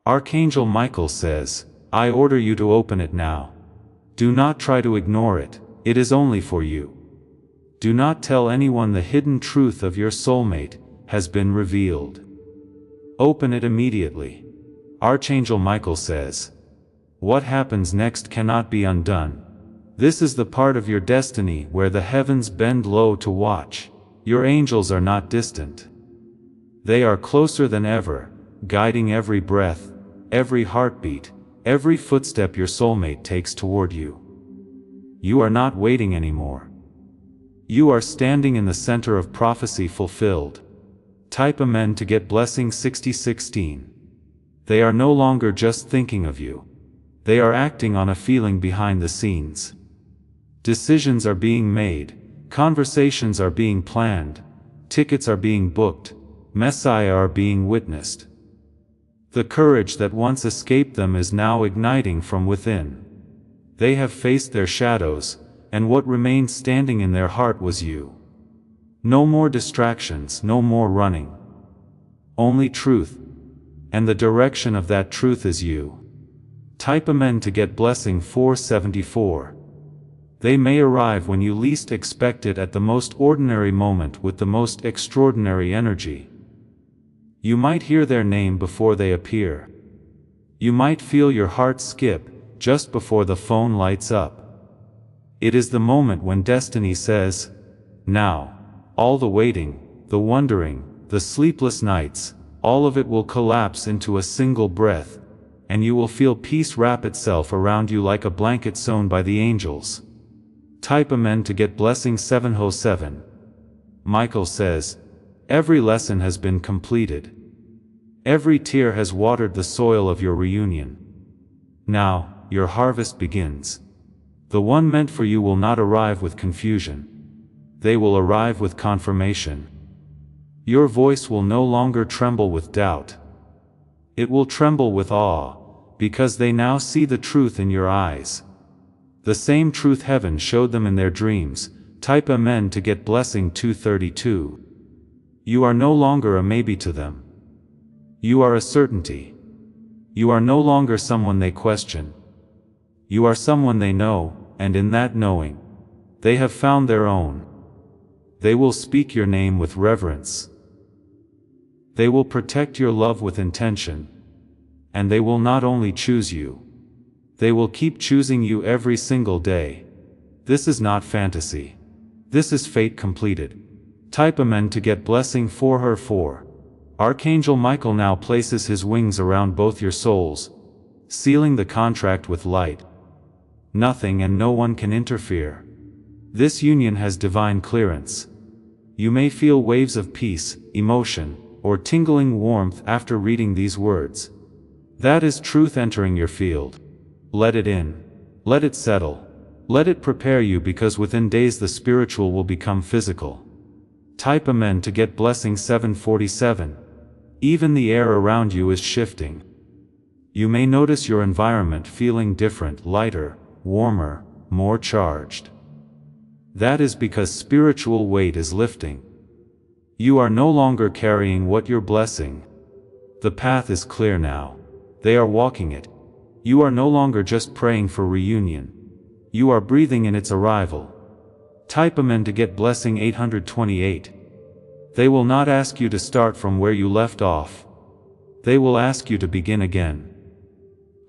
Archangel Michael says, I order you to open it now. Do not try to ignore it, it is only for you. Do not tell anyone the hidden truth of your soulmate has been revealed. Open it immediately. Archangel Michael says, what happens next cannot be undone. This is the part of your destiny where the heavens bend low to watch. Your angels are not distant. They are closer than ever, guiding every breath, every heartbeat, every footstep your soulmate takes toward you. You are not waiting anymore. You are standing in the center of prophecy fulfilled. Type Amen to get blessing 6016. They are no longer just thinking of you. They are acting on a feeling behind the scenes. Decisions are being made, conversations are being planned, tickets are being booked, Messiah are being witnessed. The courage that once escaped them is now igniting from within. They have faced their shadows, and what remained standing in their heart was you. No more distractions, no more running. Only truth. And the direction of that truth is you. Type Amen to get blessing 474. They may arrive when you least expect it, at the most ordinary moment with the most extraordinary energy. You might hear their name before they appear. You might feel your heart skip just before the phone lights up. It is the moment when destiny says, now. All the waiting, the wondering, the sleepless nights, all of it will collapse into a single breath, and you will feel peace wrap itself around you like a blanket sewn by the angels. Type Amen to get blessing 707. Michael says, every lesson has been completed. Every tear has watered the soil of your reunion. Now, your harvest begins. The one meant for you will not arrive with confusion. They will arrive with confirmation. Your voice will no longer tremble with doubt. It will tremble with awe, because they now see the truth in your eyes. The same truth heaven showed them in their dreams. Type Amen to get blessing 232. You are no longer a maybe to them. You are a certainty. You are no longer someone they question. You are someone they know, and in that knowing, they have found their own. They will speak your name with reverence. They will protect your love with intention. And they will not only choose you. They will keep choosing you every single day. This is not fantasy. This is fate completed. Type Amen to get blessing 404. Archangel Michael now places his wings around both your souls, sealing the contract with light. Nothing and no one can interfere. This union has divine clearance. You may feel waves of peace, emotion, or tingling warmth after reading these words. That is truth entering your field. Let it in. Let it settle. Let it prepare you, because within days the spiritual will become physical. Type Amen to get blessing 747. Even the air around you is shifting. You may notice your environment feeling different, lighter, warmer, more charged. That is because spiritual weight is lifting. You are no longer carrying what you're blessing. The path is clear now. They are walking it. You are no longer just praying for reunion. You are breathing in its arrival. Type Amen to get blessing 828. They will not ask you to start from where you left off. They will ask you to begin again.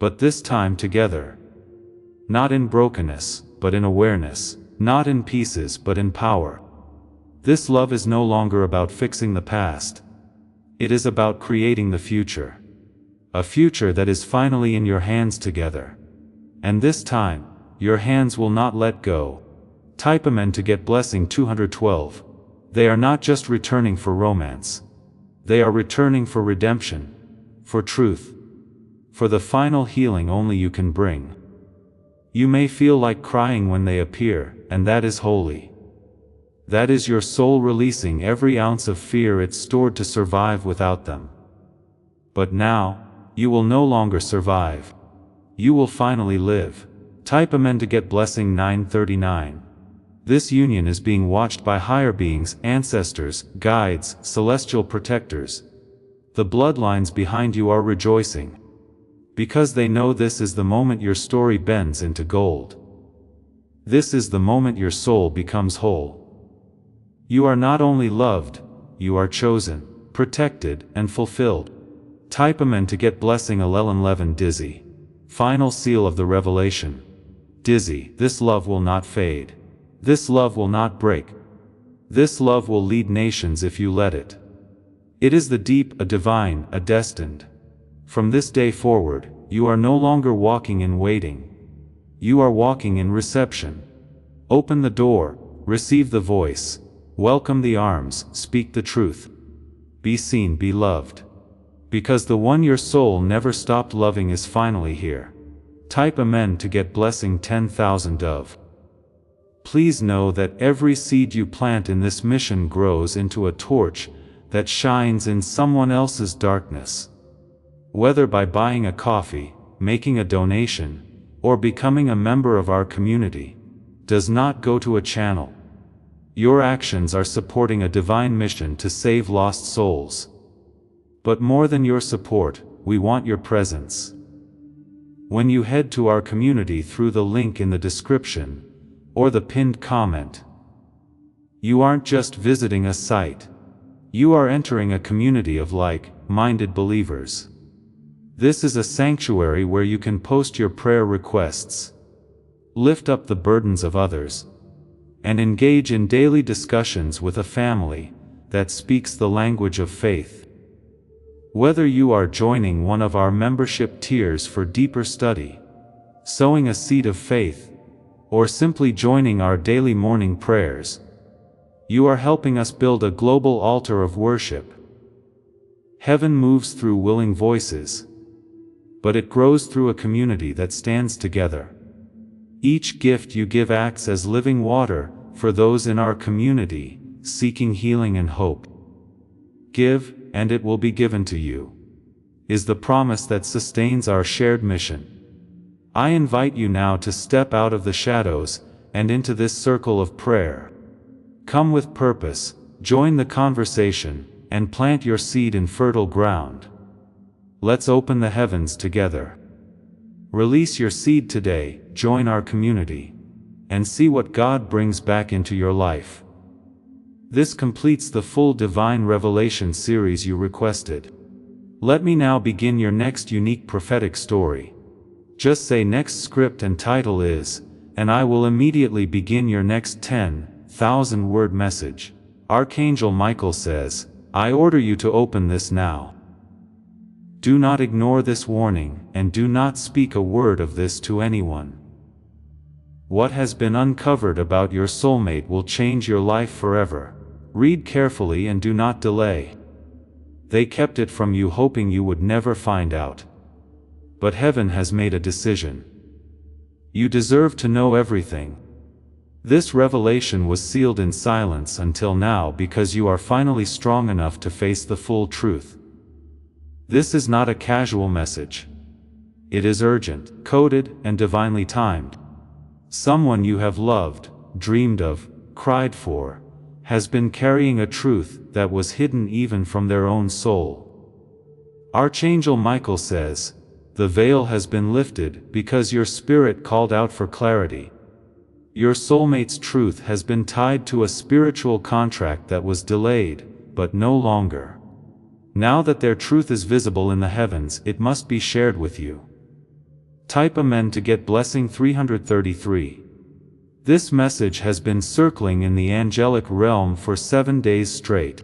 But this time together. Not in brokenness, but in awareness. Not in pieces, but in power. This love is no longer about fixing the past. It is about creating the future. A future that is finally in your hands together. And this time, your hands will not let go. Type Amen to get blessing 212. They are not just returning for romance. They are returning for redemption. For truth. For the final healing only you can bring. You may feel like crying when they appear, and that is holy. That is your soul releasing every ounce of fear it stored to survive without them. But now, you will no longer survive. You will finally live. Type Amen to get blessing 939. This union is being watched by higher beings, ancestors, guides, celestial protectors. The bloodlines behind you are rejoicing. Because they know this is the moment your story bends into gold. This is the moment your soul becomes whole. You are not only loved, you are chosen, protected, and fulfilled. Type Amen to get blessing 1111 Dizzy. Final seal of the revelation. Dizzy, this love will not fade. This love will not break. This love will lead nations if you let it. It is the deep, a divine, a destined. From this day forward, you are no longer walking in waiting. You are walking in reception. Open the door, receive the voice, welcome the arms, speak the truth. Be seen, be loved. Because the one your soul never stopped loving is finally here. Type Amen to get blessing 10,000 of. Please know that every seed you plant in this mission grows into a torch that shines in someone else's darkness. Whether by buying a coffee, making a donation, or becoming a member of our community, does not go to a channel. Your actions are supporting a divine mission to save lost souls. But more than your support, we want your presence. When you head to our community through the link in the description, or the pinned comment, you aren't just visiting a site. You are entering a community of like-minded believers. This is a sanctuary where you can post your prayer requests, lift up the burdens of others, and engage in daily discussions with a family that speaks the language of faith. Whether you are joining one of our membership tiers for deeper study, sowing a seed of faith, or simply joining our daily morning prayers, you are helping us build a global altar of worship. Heaven moves through willing voices, but it grows through a community that stands together. Each gift you give acts as living water for those in our community seeking healing and hope. Give, and it will be given to you, is the promise that sustains our shared mission. I invite you now to step out of the shadows and into this circle of prayer. Come with purpose, join the conversation, and plant your seed in fertile ground. Let's open the heavens together. Release your seed today, join our community, and see what God brings back into your life. This completes the full Divine Revelation series you requested. Let me now begin your next unique prophetic story. Just say next script and title is, and I will immediately begin your next 10,000 word message. Archangel Michael says, I order you to open this now. Do not ignore this warning, and do not speak a word of this to anyone. What has been uncovered about your soulmate will change your life forever. Read carefully and do not delay. They kept it from you hoping you would never find out. But heaven has made a decision. You deserve to know everything. This revelation was sealed in silence until now because you are finally strong enough to face the full truth. This is not a casual message. It is urgent, coded, and divinely timed. Someone you have loved, dreamed of, cried for, has been carrying a truth that was hidden even from their own soul. Archangel Michael says, the veil has been lifted because your spirit called out for clarity. Your soulmate's truth has been tied to a spiritual contract that was delayed, but no longer. Now that their truth is visible in the heavens, it must be shared with you. Type Amen to get blessing 333. This message has been circling in the angelic realm for 7 days straight.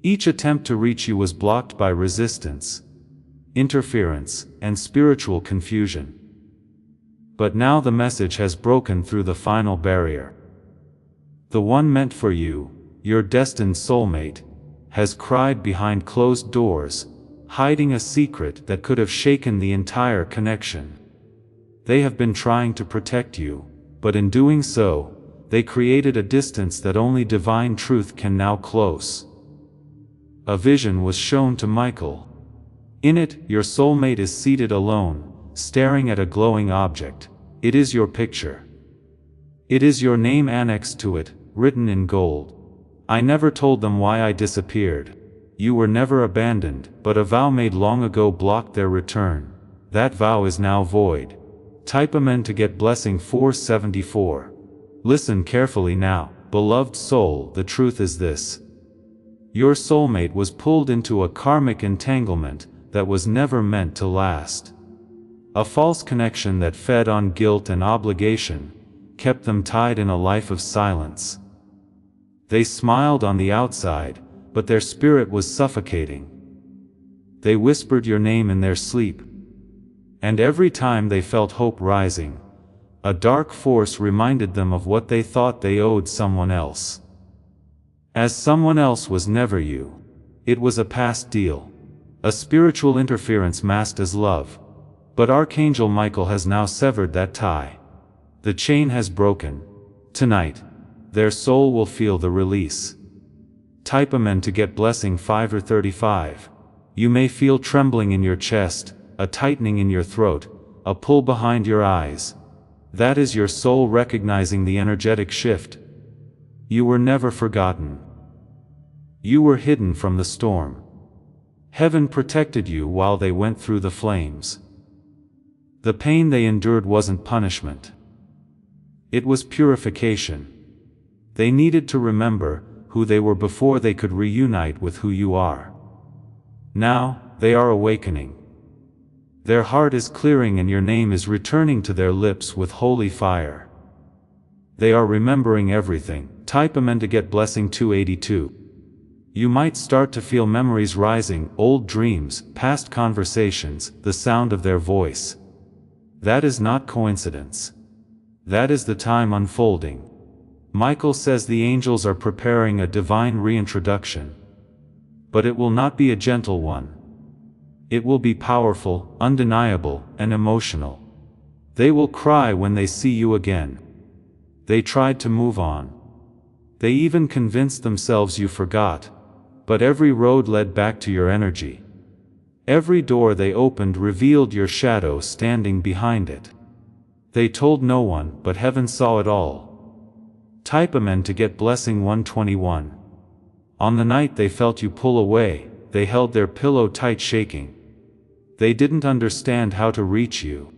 Each attempt to reach you was blocked by resistance, interference, and spiritual confusion. But now the message has broken through the final barrier. The one meant for you, your destined soulmate, has cried behind closed doors, hiding a secret that could have shaken the entire connection. They have been trying to protect you, but in doing so, they created a distance that only divine truth can now close. A vision was shown to Michael. In it, your soulmate is seated alone, staring at a glowing object. It is your picture. It is your name annexed to it, written in gold. I never told them why I disappeared. You were never abandoned, but a vow made long ago blocked their return. That vow is now void. Type Amen to get blessing 474. Listen carefully now, beloved soul, the truth is this. Your soulmate was pulled into a karmic entanglement that was never meant to last. A false connection that fed on guilt and obligation kept them tied in a life of silence. They smiled on the outside, but their spirit was suffocating. They whispered your name in their sleep. And every time they felt hope rising, a dark force reminded them of what they thought they owed someone else. As someone else was never you. It was a past deal. A spiritual interference masked as love. But Archangel Michael has now severed that tie. The chain has broken. Tonight, their soul will feel the release. Type Amen to get blessing 5 or 35. You may feel trembling in your chest, a tightening in your throat, a pull behind your eyes. That is your soul recognizing the energetic shift. You were never forgotten. You were hidden from the storm. Heaven protected you while they went through the flames. The pain they endured wasn't punishment. It was purification. They needed to remember who they were before they could reunite with who you are. Now, they are awakening. Their heart is clearing and your name is returning to their lips with holy fire. They are remembering everything. Type Amen to get blessing 282. You might start to feel memories rising, old dreams, past conversations, the sound of their voice. That is not coincidence. That is the time unfolding. Michael says the angels are preparing a divine reintroduction. But it will not be a gentle one. It will be powerful, undeniable, and emotional. They will cry when they see you again. They tried to move on. They even convinced themselves you forgot. But every road led back to your energy. Every door they opened revealed your shadow standing behind it. They told no one, but heaven saw it all. Type Amen to get blessing 121. On the night they felt you pull away, they held their pillow tight, shaking. They didn't understand how to reach you.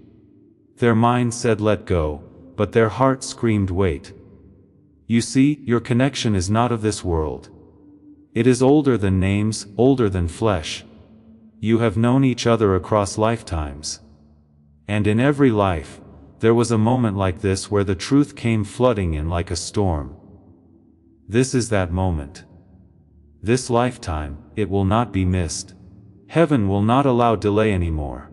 Their mind said let go, but their heart screamed wait. You see, your connection is not of this world. It is older than names, older than flesh. You have known each other across lifetimes. And in every life, there was a moment like this where the truth came flooding in like a storm. This is that moment. This lifetime, it will not be missed. Heaven will not allow delay anymore.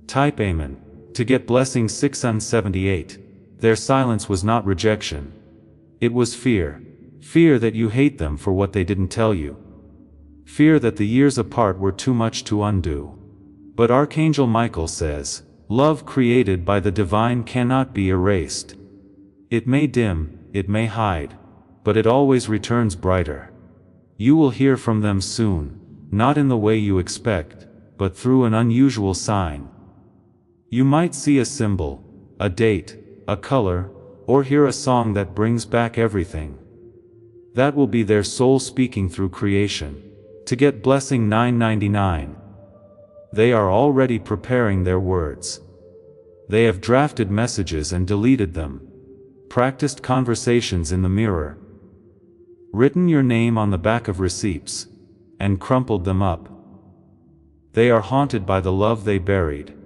Type Amen to get blessing 678. Their silence was not rejection. It was fear. Fear that you hate them for what they didn't tell you. Fear that the years apart were too much to undo. But Archangel Michael says, love created by the divine cannot be erased. It may dim, it may hide, but it always returns brighter. You will hear from them soon, not in the way you expect, but through an unusual sign. You might see a symbol, a date, a color, or hear a song that brings back everything. That will be their soul speaking through creation. To get blessing 999. They are already preparing their words. They have drafted messages and deleted them. Practiced conversations in the mirror. Written your name on the back of receipts. And crumpled them up. They are haunted by the love they buried.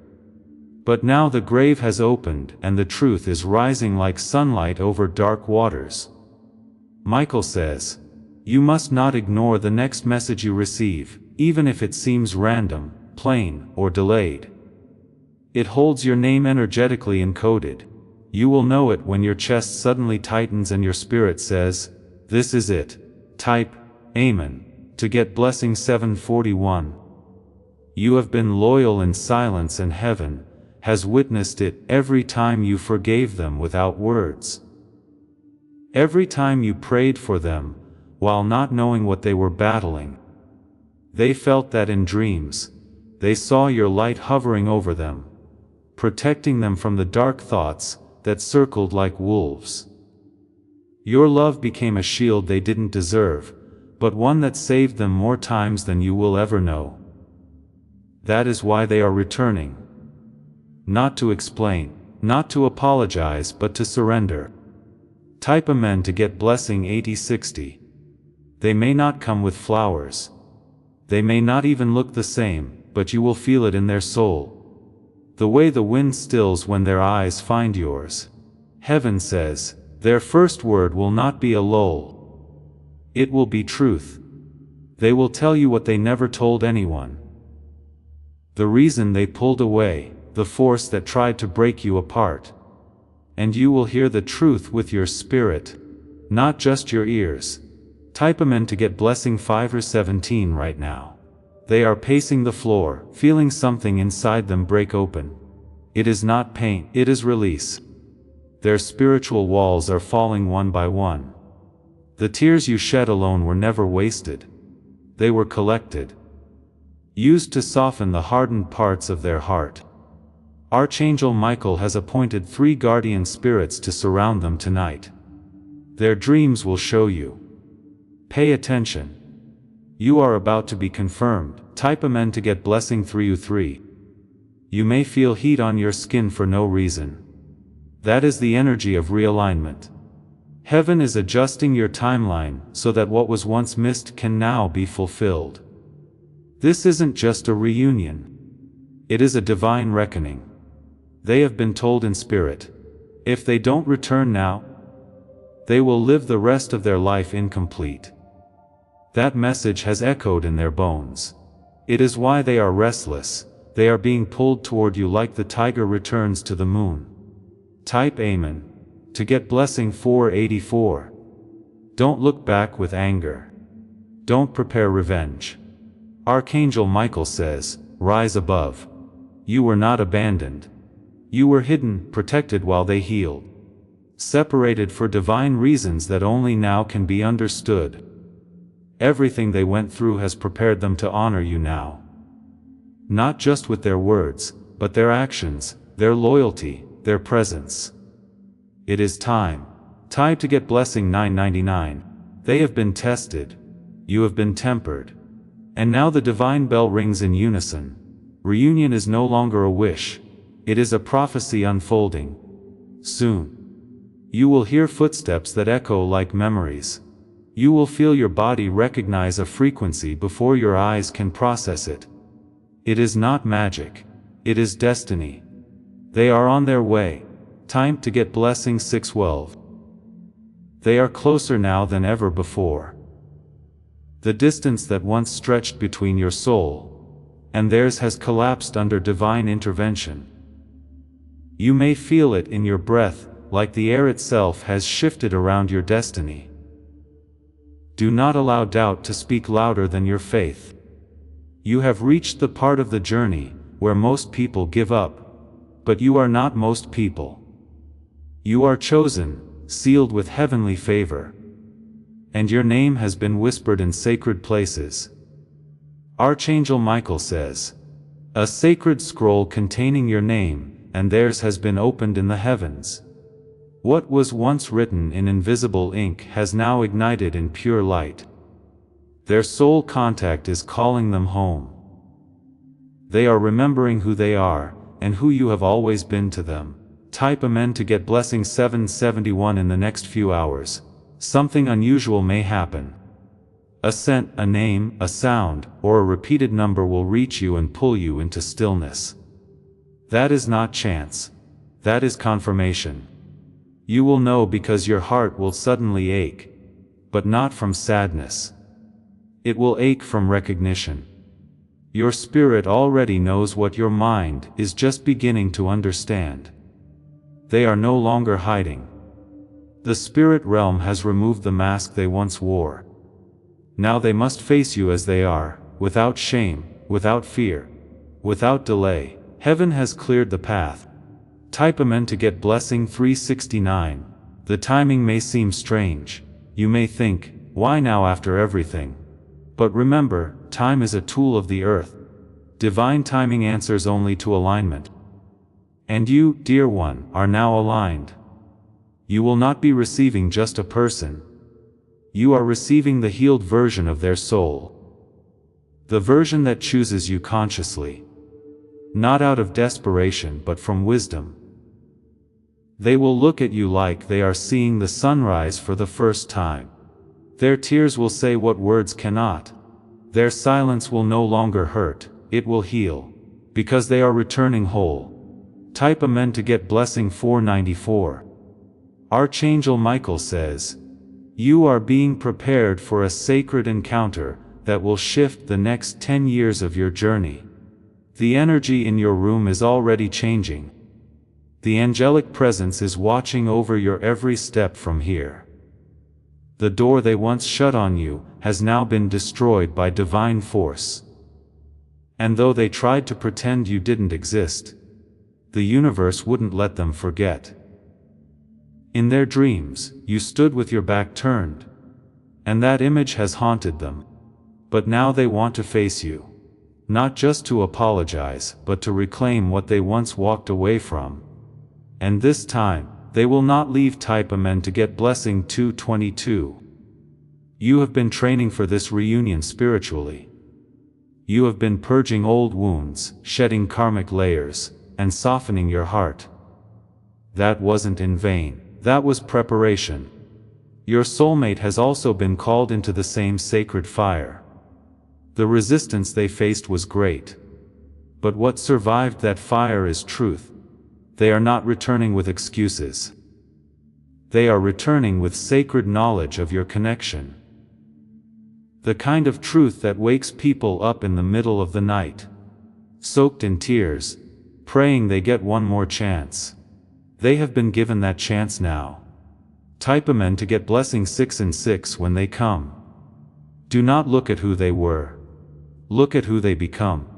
But now the grave has opened and the truth is rising like sunlight over dark waters. Michael says, you must not ignore the next message you receive, even if it seems random, plain, or delayed. It holds your name energetically encoded. You will know it when your chest suddenly tightens and your spirit says, this is it. Type Amen to get blessing 741. You have been loyal in silence and heaven has witnessed it every time you forgave them without words. Every time you prayed for them, while not knowing what they were battling. They felt that in dreams. They saw your light hovering over them, protecting them from the dark thoughts that circled like wolves. Your love became a shield they didn't deserve, but one that saved them more times than you will ever know. That is why they are returning. Not to explain, not to apologize, but to surrender. Type Amen to get blessing 8060. They may not come with flowers. They may not even look the same, but you will feel it in their soul. The way the wind stills when their eyes find yours. Heaven says, their first word will not be a lull. It will be truth. They will tell you what they never told anyone. The reason they pulled away, the force that tried to break you apart. And you will hear the truth with your spirit, not just your ears. Type Amen to get blessing 5 or 17 right now. They are pacing the floor, feeling something inside them break open. It is not pain, it is release. Their spiritual walls are falling one by one. The tears you shed alone were never wasted. They were collected, used to soften the hardened parts of their heart. Archangel Michael has appointed 3 guardian spirits to surround them tonight. Their dreams will show you. Pay attention. You are about to be confirmed. Type Amen to get blessing 303. You may feel heat on your skin for no reason. That is the energy of realignment. Heaven is adjusting your timeline so that what was once missed can now be fulfilled. This isn't just a reunion. It is a divine reckoning. They have been told in spirit, if they don't return now, they will live the rest of their life incomplete. That message has echoed in their bones. It is why they are restless. They are being pulled toward you like the tiger returns to the moon. Type Amen to get blessing 484. Don't look back with anger. Don't prepare revenge. Archangel Michael says, rise above. You were not abandoned. You were hidden, protected while they healed. Separated for divine reasons that only now can be understood. Everything they went through has prepared them to honor you now. Not just with their words, but their actions, their loyalty, their presence. It is time. Time to get blessing 999. They have been tested. You have been tempered. And now the divine bell rings in unison. Reunion is no longer a wish. It is a prophecy unfolding. Soon, you will hear footsteps that echo like memories. You will feel your body recognize a frequency before your eyes can process it. It is not magic. It is destiny. They are on their way. Time to get blessing 612. They are closer now than ever before. The distance that once stretched between your soul and theirs has collapsed under divine intervention. You may feel it in your breath, like the air itself has shifted around your destiny. Do not allow doubt to speak louder than your faith. You have reached the part of the journey where most people give up, but you are not most people. You are chosen, sealed with heavenly favor. And your name has been whispered in sacred places. Archangel Michael says, a sacred scroll containing your name and theirs has been opened in the heavens. What was once written in invisible ink has now ignited in pure light. Their soul contact is calling them home. They are remembering who they are, and who you have always been to them. Type Amen to get blessing 771 in the next few hours. Something unusual may happen. A scent, a name, a sound, or a repeated number will reach you and pull you into stillness. That is not chance. That is confirmation. You will know because your heart will suddenly ache. But not from sadness. It will ache from recognition. Your spirit already knows what your mind is just beginning to understand. They are no longer hiding. The spirit realm has removed the mask they once wore. Now they must face you as they are, without shame, without fear, without delay. Heaven has cleared the path. Type Amen to get blessing 369. The timing may seem strange. You may think, why now after everything? But remember, time is a tool of the earth. Divine timing answers only to alignment. And you, dear one, are now aligned. You will not be receiving just a person. You are receiving the healed version of their soul. The version that chooses you consciously. not out of desperation but from wisdom. They will look at you like they are seeing the sunrise for the first time. Their tears will say what words cannot. Their silence will no longer hurt, it will heal. Because they are returning whole. Type Amen to get blessing 494. Archangel Michael says, you are being prepared for a sacred encounter that will shift the next 10 years of your journey. The energy in your room is already changing. The angelic presence is watching over your every step from here. The door they once shut on you has now been destroyed by divine force. And though they tried to pretend you didn't exist, the universe wouldn't let them forget. In their dreams, you stood with your back turned, and that image has haunted them. But now they want to face you. Not just to apologize, but to reclaim what they once walked away from. And this time, they will not leave. Type Amen to get blessing 222. You have been training for this reunion spiritually. You have been purging old wounds, shedding karmic layers, and softening your heart. That wasn't in vain. That was preparation. Your soulmate has also been called into the same sacred fire. The resistance they faced was great. But what survived that fire is truth. They are not returning with excuses. They are returning with sacred knowledge of your connection. The kind of truth that wakes people up in the middle of the night, soaked in tears, praying they get one more chance. They have been given that chance now. Type Amen to get blessing 6 and 6 when they come. Do not look at who they were. Look at who they become.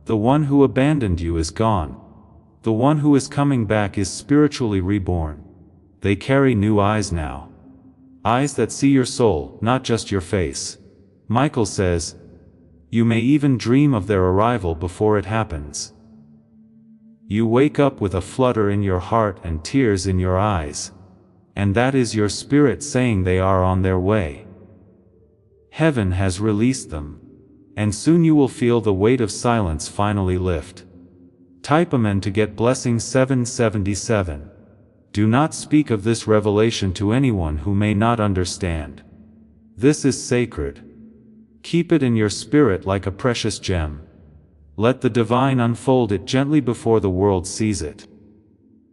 The one who abandoned you is gone. The one who is coming back is spiritually reborn. They carry new eyes now. Eyes that see your soul, not just your face. Michael says, you may even dream of their arrival before it happens. You wake up with a flutter in your heart and tears in your eyes. And that is your spirit saying they are on their way. Heaven has released them. And soon you will feel the weight of silence finally lift. Type Amen to get blessing 777. Do not speak of this revelation to anyone who may not understand. This is sacred. Keep it in your spirit like a precious gem. Let the divine unfold it gently before the world sees it.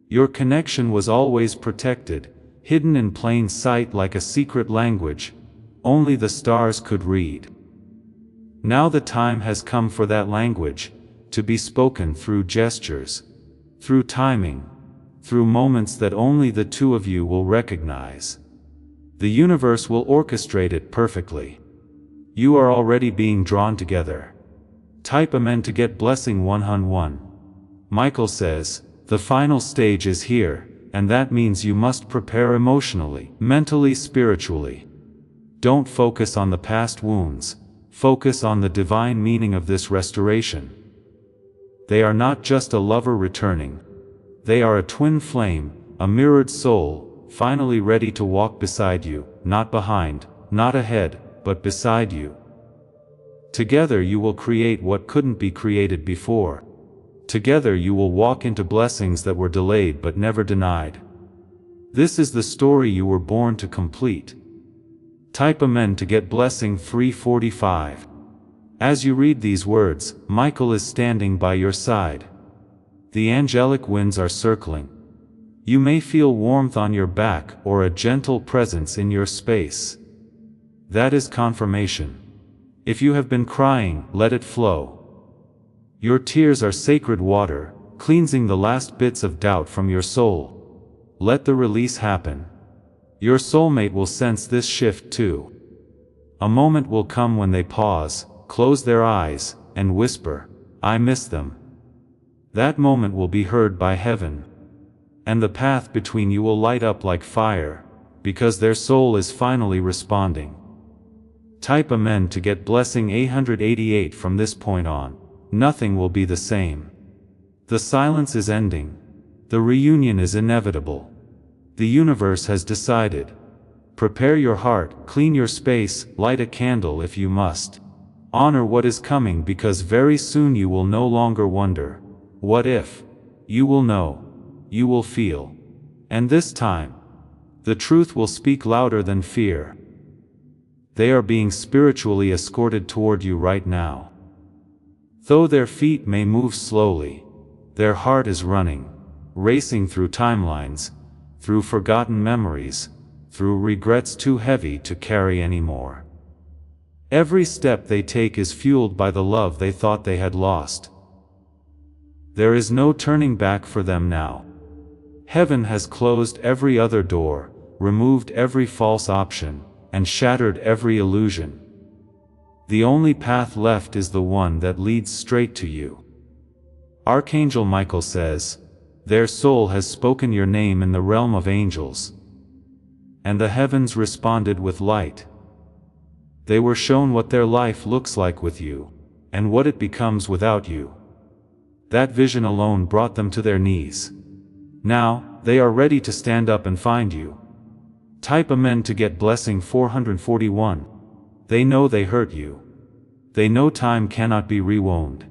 Your connection was always protected, hidden in plain sight like a secret language, only the stars could read. Now the time has come for that language to be spoken through gestures, through timing, through moments that only the two of you will recognize. The universe will orchestrate it perfectly. You are already being drawn together. Type Amen to get blessing 101. Michael says, the final stage is here, and that means you must prepare emotionally, mentally, spiritually. Don't focus on the past wounds, focus on the divine meaning of this restoration. They are not just a lover returning. They are a twin flame, a mirrored soul, finally ready to walk beside you, not behind, not ahead, but beside you. Together you will create what couldn't be created before. Together you will walk into blessings that were delayed but never denied. This is the story you were born to complete. Type Amen to get blessing 345. As you read these words, Michael is standing by your side. The angelic winds are circling. You may feel warmth on your back or a gentle presence in your space. That is confirmation. If you have been crying, let it flow. Your tears are sacred water, cleansing the last bits of doubt from your soul. Let the release happen. Your soulmate will sense this shift too. A moment will come when they pause, close their eyes, and whisper, I miss them. That moment will be heard by heaven. And the path between you will light up like fire, because their soul is finally responding. Type Amen to get blessing 888 from this point on. Nothing will be the same. The silence is ending. The reunion is inevitable. The universe has decided. Prepare your heart, clean your space, light a candle if you must. Honor what is coming because very soon you will no longer wonder, What if? You will know. You will feel. And this time, the truth will speak louder than fear. They are being spiritually escorted toward you right now. Though their feet may move slowly, their heart is running, racing through timelines, through forgotten memories, through regrets too heavy to carry anymore. Every step they take is fueled by the love they thought they had lost. There is no turning back for them now. Heaven has closed every other door, removed every false option, and shattered every illusion. The only path left is the one that leads straight to you. Archangel Michael says, "Their soul has spoken your name in the realm of angels." And the heavens responded with light. They were shown what their life looks like with you, and what it becomes without you. That vision alone brought them to their knees. Now, they are ready to stand up and find you. Type Amen to get blessing 441. They know they hurt you. They know time cannot be rewound.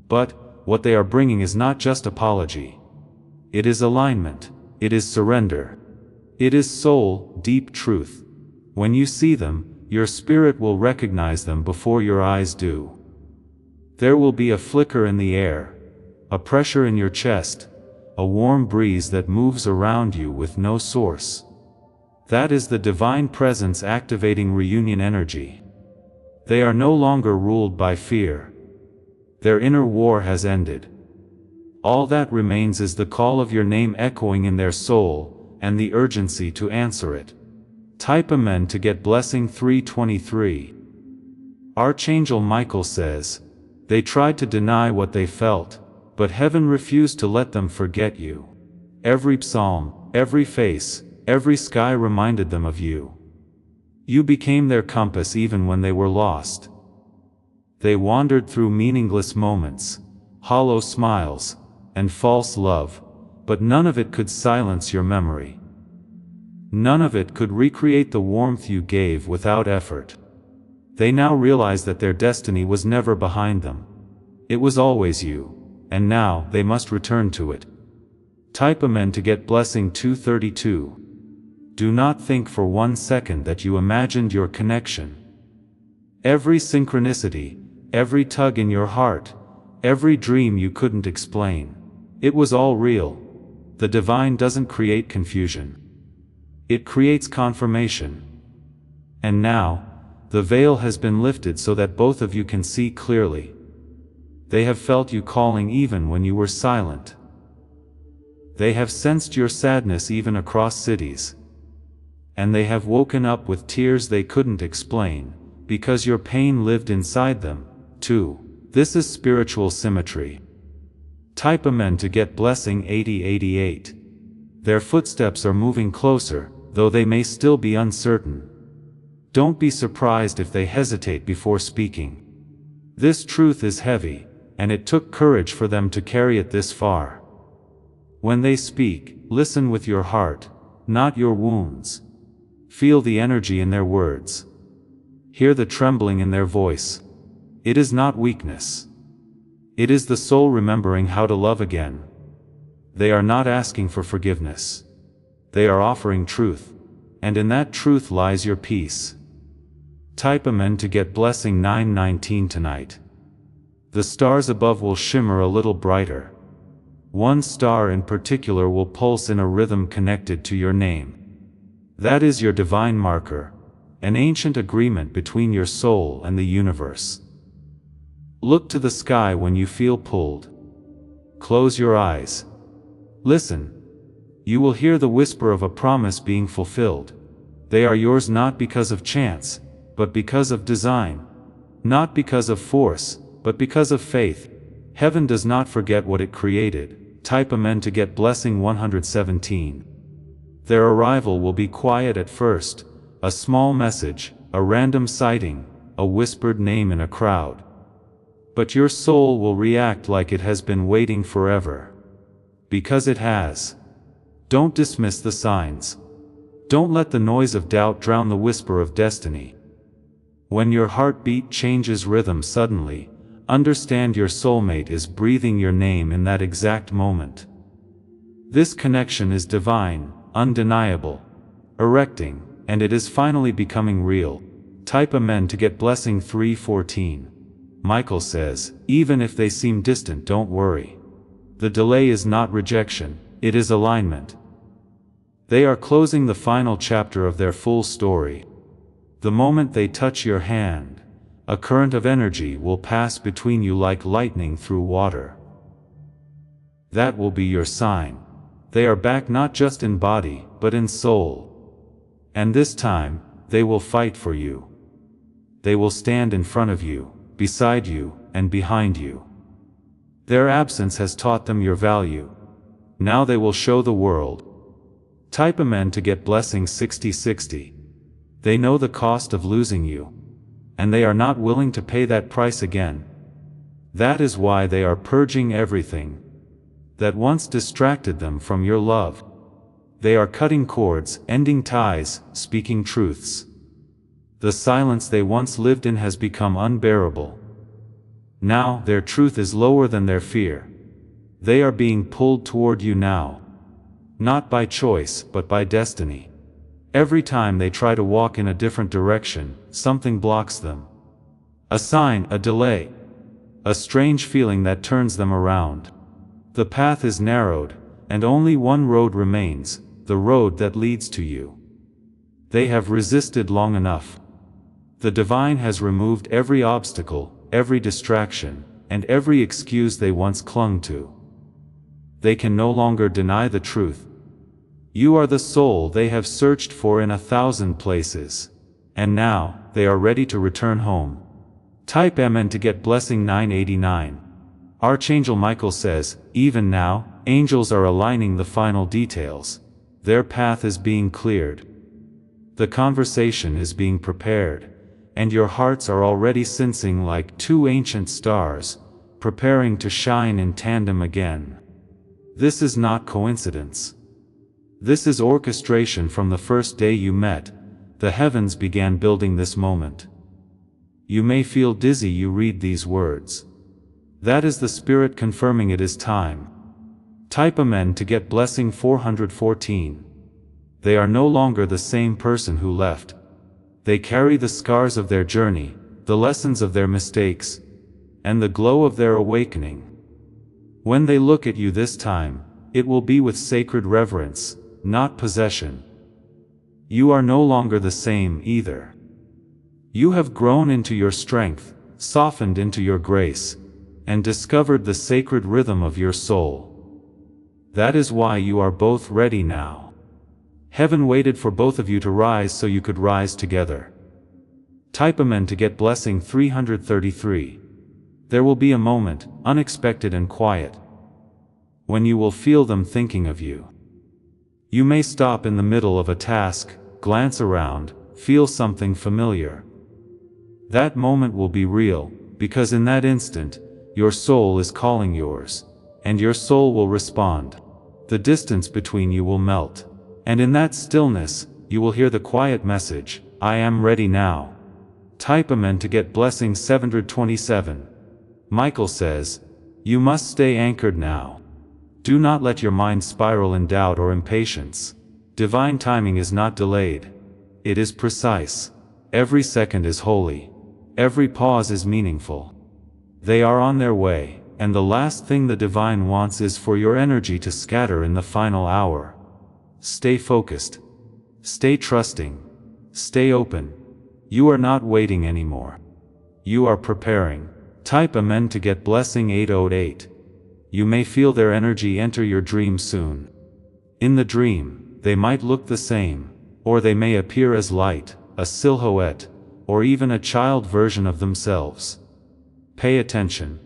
But, what they are bringing is not just apology. It is alignment. It is surrender. It is soul, deep truth. When you see them, your spirit will recognize them before your eyes do. There will be a flicker in the air, a pressure in your chest, a warm breeze that moves around you with no source. That is the divine presence activating reunion energy. They are no longer ruled by fear. Their inner war has ended. All that remains is the call of your name echoing in their soul, and the urgency to answer it. Type Amen to get blessing 323. Archangel Michael says, "They tried to deny what they felt, but heaven refused to let them forget you." Every psalm, every face, every sky reminded them of you. You became their compass even when they were lost. They wandered through meaningless moments, hollow smiles, and false love, but none of it could silence your memory. None of it could recreate the warmth you gave without effort. They now realize that their destiny was never behind them. It was always you, and now they must return to it. Type Amen to get blessing 232. Do not think for 1 second that you imagined your connection. Every synchronicity, every tug in your heart, every dream you couldn't explain, it was all real. The divine doesn't create confusion. It creates confirmation. And now, the veil has been lifted so that both of you can see clearly. They have felt you calling even when you were silent. They have sensed your sadness even across cities. And they have woken up with tears they couldn't explain, because your pain lived inside them, too. This is spiritual symmetry. Type Amen to get blessing 8088. Their footsteps are moving closer, though they may still be uncertain. Don't be surprised if they hesitate before speaking. This truth is heavy, and it took courage for them to carry it this far. When they speak, listen with your heart, not your wounds. Feel the energy in their words. Hear the trembling in their voice. It is not weakness. It is the soul remembering how to love again. They are not asking for forgiveness. They are offering truth, and in that truth lies your peace. Type Amen to get blessing 919 tonight. The stars above will shimmer a little brighter. One star in particular will pulse in a rhythm connected to your name. That is your divine marker, an ancient agreement between your soul and the universe. Look to the sky when you feel pulled. Close your eyes. Listen. You will hear the whisper of a promise being fulfilled. They are yours not because of chance, but because of design. Not because of force, but because of faith. Heaven does not forget what it created. Type Amen to get blessing 117. Their arrival will be quiet at first, a small message, a random sighting, a whispered name in a crowd. But your soul will react like it has been waiting forever. Because it has. Don't dismiss the signs. Don't let the noise of doubt drown the whisper of destiny. When your heartbeat changes rhythm suddenly, Understand your soulmate is breathing your name in that exact moment. This connection is divine, undeniable, erecting, and it is finally becoming real. Type Amen to get blessing 314. Michael says, even if they seem distant, don't worry. The delay is not rejection, it is alignment. They are closing the final chapter of their full story. The moment they touch your hand, a current of energy will pass between you like lightning through water. That will be your sign. They are back not just in body, but in soul. And this time, they will fight for you. They will stand in front of you, beside you, and behind you. Their absence has taught them your value. Now they will show the world. Type Amen to get blessing 6060. They know the cost of losing you, and they are not willing to pay that price again. That is why they are purging everything that once distracted them from your love. They are cutting cords, ending ties, speaking truths. The silence they once lived in has become unbearable. Now their truth is lower than their fear. They are being pulled toward you now. Not by choice, but by destiny. Every time they try to walk in a different direction, something blocks them. A sign, a delay. A strange feeling that turns them around. The path is narrowed, and only one road remains, the road that leads to you. They have resisted long enough. The divine has removed every obstacle, every distraction, and every excuse they once clung to. They can no longer deny the truth. You are the soul they have searched for in 1,000 places. And now, they are ready to return home. Type Amen to get blessing 989. Archangel Michael says, even now, angels are aligning the final details. Their path is being cleared. The conversation is being prepared. And your hearts are already sensing like two ancient stars, preparing to shine in tandem again. This is not coincidence. This is orchestration from the first day you met. The heavens began building this moment. You may feel dizzy you read these words. That is the Spirit confirming it is time. Type Amen to get blessing 414. They are no longer the same person who left. They carry the scars of their journey, the lessons of their mistakes, and the glow of their awakening. When they look at you this time, it will be with sacred reverence, not possession. You are no longer the same either. You have grown into your strength, softened into your grace, and discovered the sacred rhythm of your soul. That is why you are both ready now. Heaven waited for both of you to rise so you could rise together. Type Amen to get blessing 333. There will be a moment, unexpected and quiet, when you will feel them thinking of you. You may stop in the middle of a task, glance around, feel something familiar. That moment will be real, because in that instant, your soul is calling yours, and your soul will respond. The distance between you will melt, and in that stillness, you will hear the quiet message, I am ready now. Type Amen to get blessing 727. Michael says, you must stay anchored now. Do not let your mind spiral in doubt or impatience. Divine timing is not delayed. It is precise. Every second is holy. Every pause is meaningful. They are on their way, and the last thing the divine wants is for your energy to scatter in the final hour. Stay focused. Stay trusting. Stay open. You are not waiting anymore. You are preparing. Type Amen to get blessing 808. You may feel their energy enter your dream soon. In the dream, they might look the same, or they may appear as light, a silhouette, or even a child version of themselves. Pay attention.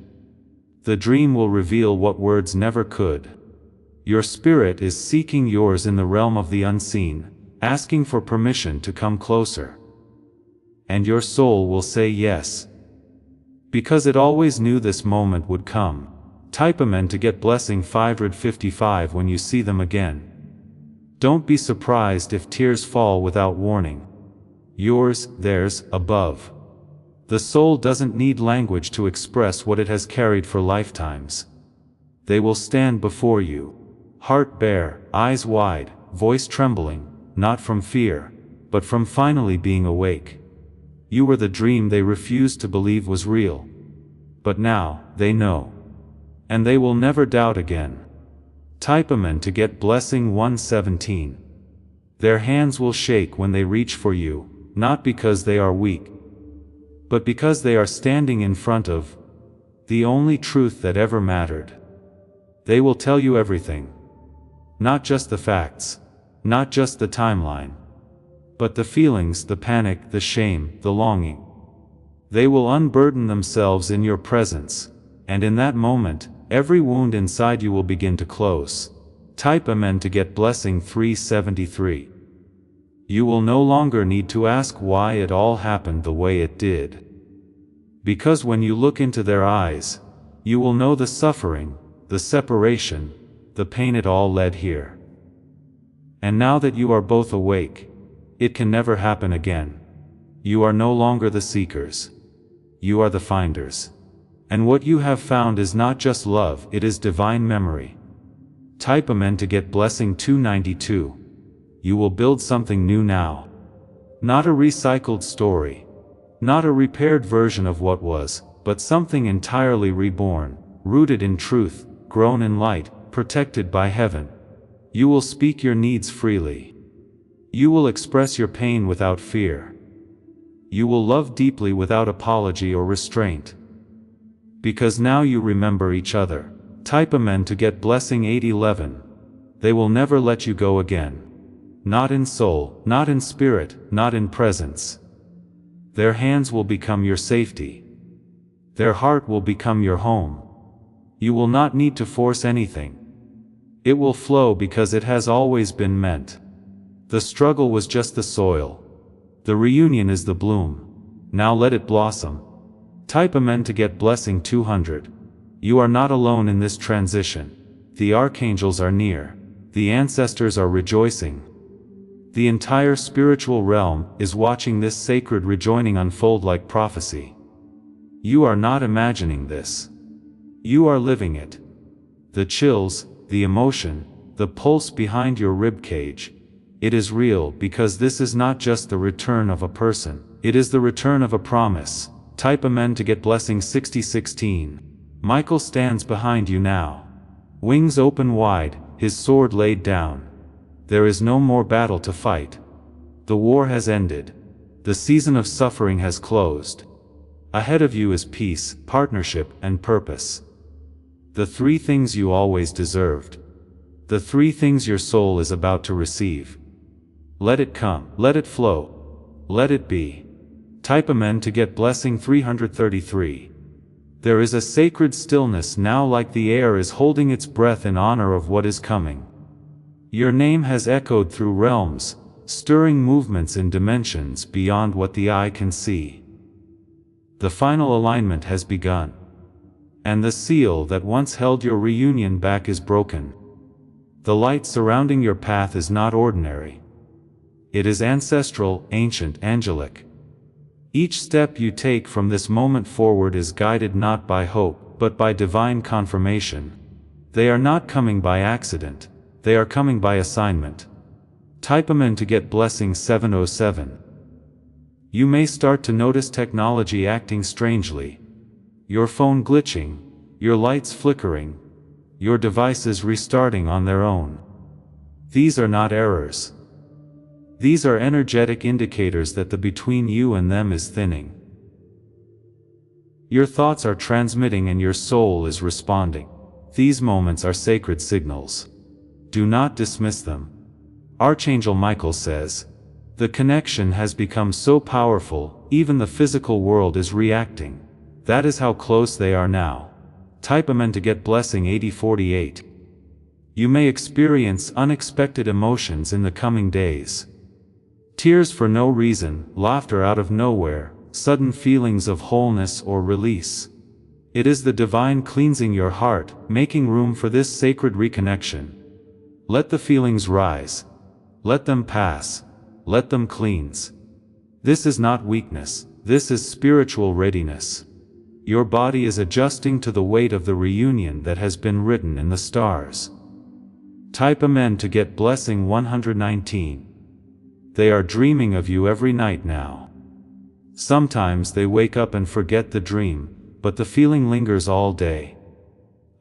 The dream will reveal what words never could. Your spirit is seeking yours in the realm of the unseen, asking for permission to come closer. And your soul will say yes. Because it always knew this moment would come. Type Amen to get blessing 555 when you see them again. Don't be surprised if tears fall without warning. Yours, theirs, above. The soul doesn't need language to express what it has carried for lifetimes. They will stand before you, heart bare, eyes wide, voice trembling, not from fear, but from finally being awake. You were the dream they refused to believe was real. But now, they know. And they will never doubt again. Type Amen to get blessing 117. Their hands will shake when they reach for you, not because they are weak, but because they are standing in front of the only truth that ever mattered. They will tell you everything. Not just the facts, not just the timeline, but the feelings, the panic, the shame, the longing. They will unburden themselves in your presence, and in that moment, every wound inside you will begin to close. Type Amen to get blessing 373. You will no longer need to ask why it all happened the way it did. Because when you look into their eyes, you will know the suffering, the separation, the pain it all led here. And now that you are both awake, it can never happen again. You are no longer the seekers. You are the finders. And what you have found is not just love, it is divine memory. Type Amen to get blessing 292. You will build something new now. Not a recycled story. Not a repaired version of what was, but something entirely reborn, rooted in truth, grown in light, protected by heaven. You will speak your needs freely. You will express your pain without fear. You will love deeply without apology or restraint. Because now you remember each other. Type Amen to get blessing 811. They will never let you go again. Not in soul, not in spirit, not in presence. Their hands will become your safety. Their heart will become your home. You will not need to force anything. It will flow because it has always been meant. The struggle was just the soil. The reunion is the bloom. Now let it blossom. Type Amen to get blessing 200. You are not alone in this transition. The archangels are near. The ancestors are rejoicing. The entire spiritual realm is watching this sacred rejoining unfold like prophecy. You are not imagining this. You are living it. The chills, the emotion, the pulse behind your rib cage. It is real because this is not just the return of a person. It is the return of a promise. Type Amen to get blessing 6016. Michael stands behind you now. Wings open wide, his sword laid down. There is no more battle to fight. The war has ended. The season of suffering has closed. Ahead of you is peace, partnership, and purpose. The three things you always deserved. The three things your soul is about to receive. Let it come, let it flow, let it be. Type Amen to get blessing 333. There is a sacred stillness now, like the air is holding its breath in honor of what is coming. Your name has echoed through realms, stirring movements in dimensions beyond what the eye can see. The final alignment has begun. And the seal that once held your reunion back is broken. The light surrounding your path is not ordinary. It is ancestral, ancient, angelic. Each step you take from this moment forward is guided not by hope, but by divine confirmation. They are not coming by accident. They are coming by assignment. Type Amen to get blessing 707. You may start to notice technology acting strangely. Your phone glitching, your lights flickering, your devices restarting on their own. These are not errors. These are energetic indicators that the between you and them is thinning. Your thoughts are transmitting and your soul is responding. These moments are sacred signals. Do not dismiss them. Archangel Michael says, the connection has become so powerful, even the physical world is reacting. That is how close they are now. Type Amen to get blessing 8048. You may experience unexpected emotions in the coming days. Tears for no reason, laughter out of nowhere, sudden feelings of wholeness or release. It is the divine cleansing your heart, making room for this sacred reconnection. Let the feelings rise. Let them pass. Let them cleanse. This is not weakness. This is spiritual readiness. Your body is adjusting to the weight of the reunion that has been written in the stars. Type Amen to get blessing 119. They are dreaming of you every night now. Sometimes they wake up and forget the dream, but the feeling lingers all day.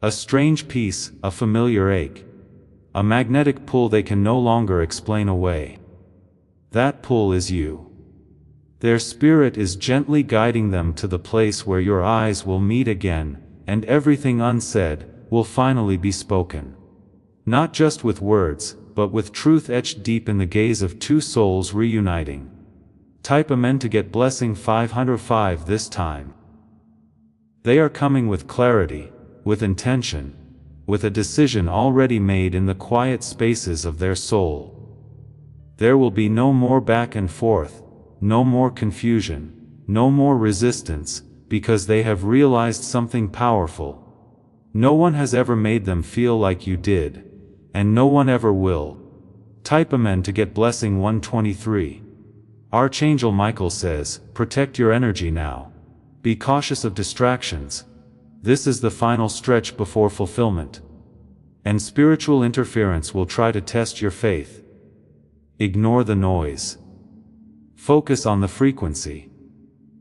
A strange peace, a familiar ache. A magnetic pull they can no longer explain away. That pull is you. Their spirit is gently guiding them to the place where your eyes will meet again, and everything unsaid will finally be spoken. Not just with words, but with truth etched deep in the gaze of two souls reuniting. Type Amen to get blessing 505 this time. They are coming with clarity, with intention, with a decision already made in the quiet spaces of their soul. There will be no more back and forth, no more confusion, no more resistance, because they have realized something powerful. No one has ever made them feel like you did, and no one ever will. Type Amen to get blessing 123. Archangel Michael says, protect your energy now. Be cautious of distractions. This is the final stretch before fulfillment. And spiritual interference will try to test your faith. Ignore the noise. Focus on the frequency.